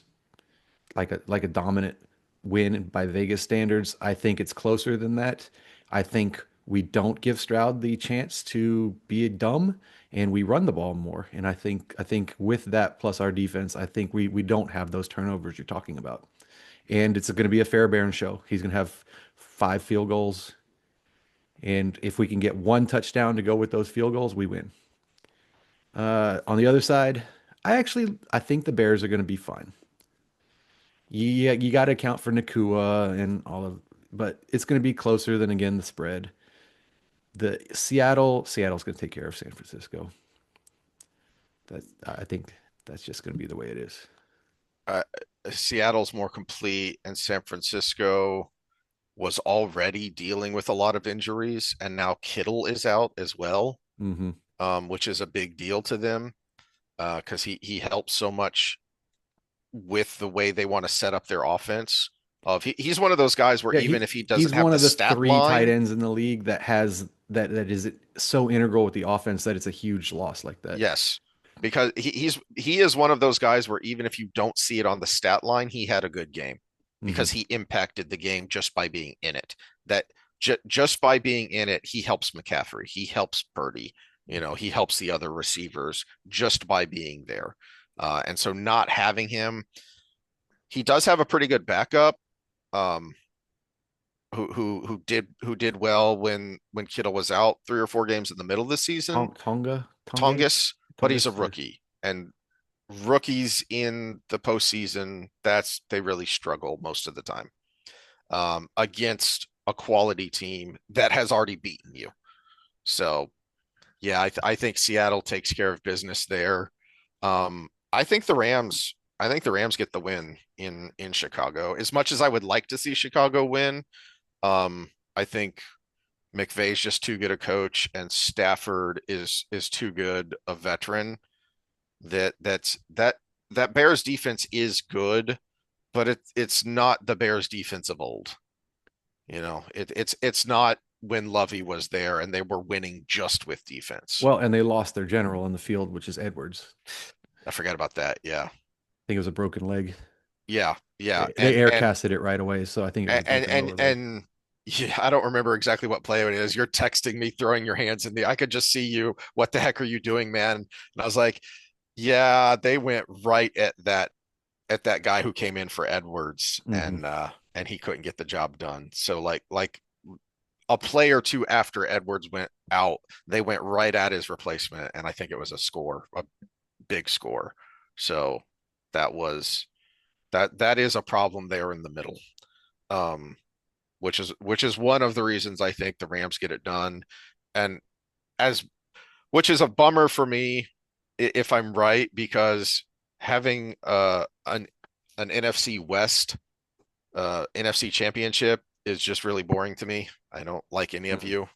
S2: like a dominant win by Vegas standards. I think it's closer than that. I think we don't give Stroud the chance to be dumb and we run the ball more. And I think with that plus our defense, I think we don't have those turnovers you're talking about. And it's going to be a Fairbairn show. He's going to have 5 field goals. And if we can get one touchdown to go with those field goals, we win. On the other side, I think the Bears are going to be fine. Yeah, you got to account for Nakua and all of, but it's going to be closer than again the spread. The Seattle's going to take care of San Francisco. I think that's just going to be the way it is.
S1: Uh, Seattle's more complete, and San Francisco was already dealing with a lot of injuries, and now Kittle is out as well,
S2: Hmm.
S1: which is a big deal to them because he helps so much with the way they want to set up their offense. He's one of those guys where
S2: Yeah,
S1: even if he
S2: he's
S1: doesn't have
S2: one
S1: the
S2: of the
S1: stat
S2: three tight
S1: line,
S2: ends in the league that has that is so integral with the offense that it's a huge loss like that.
S1: yes, because he is one of those guys where even if you don't see it on the stat line, he had a good game
S2: Hmm.
S1: because he impacted the game just by being in it. That just by being in it, he helps McCaffrey, he helps Purdy, he helps the other receivers just by being there. And so not having him, he does have a pretty good backup. Um, who did well when Kittle was out 3 or 4 games in the middle of the season.
S2: Tonga,
S1: Tongus, but he's a
S2: Tonga's, yeah.
S1: rookie, and rookies in the postseason, they really struggle most of the time against a quality team that has already beaten you. So yeah, I think Seattle takes care of business there. I think the Rams get the win in Chicago. As much as I would like to see Chicago win, I think McVay's just too good a coach, and Stafford is too good a veteran. That Bears defense is good, but it's not the Bears defense of old. It's not when Lovey was there and they were winning just with defense.
S2: Well, and they lost their general in the field, which is Edwards.
S1: I forgot about that. Yeah.
S2: I think it was a broken leg.
S1: Yeah, yeah.
S2: They air casted it right away, so I think it was
S1: And
S2: broken
S1: and
S2: lower leg.
S1: and yeah, I don't remember exactly what play it is. You're texting me, throwing your hands in the. I could just see you. What the heck are you doing, man? And I was like, yeah, they went right at that guy who came in for Edwards,
S2: Hmm.
S1: and he couldn't get the job done. So like a play or two after Edwards went out, they went right at his replacement, and I think it was a big score. So that was that is a problem there in the middle. Um, which is one of the reasons I think the Rams get it done, and as which is a bummer for me if I'm right, because having an NFC West NFC Championship is just really boring to me. I don't like any of
S2: Hmm.
S1: you.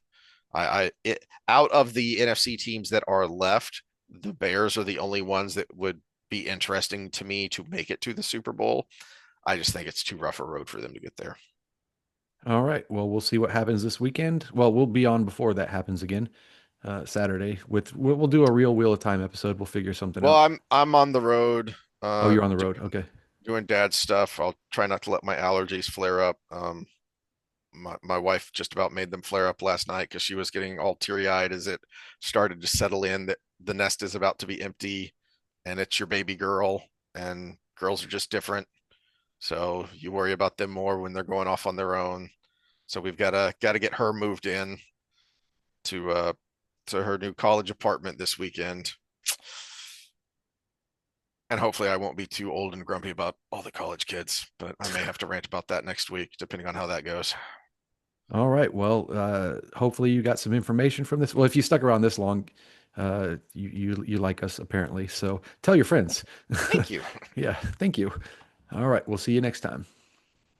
S1: Out of the NFC teams that are left, the Bears are the only ones that would be interesting to me to make it to the Super Bowl. I just think it's too rough a road for them to get there.
S2: All right. Well, we'll see what happens this weekend. Well, we'll be on before that happens again, Saturday. We'll do a real Wheel of Time episode. We'll figure something
S1: Well,
S2: out.
S1: I'm on the road,
S2: Oh, you're on the road. Okay.
S1: doing dad stuff. I'll try not to let my allergies flare up. My wife just about made them flare up last night because she was getting all teary-eyed as it started to settle in that the nest is about to be empty, and it's your baby girl, and girls are just different. So you worry about them more when they're going off on their own. So we've got to get her moved in to uh to her new college apartment this weekend. And hopefully I won't be too old and grumpy about all the college kids, but I may have to rant about that next week, depending on how that goes.
S2: All right. Well, hopefully you got some information from this. Well, if you stuck around this long, you like us apparently. So tell your friends.
S1: Thank you.
S2: Yeah. Thank you. All right. We'll see you next time.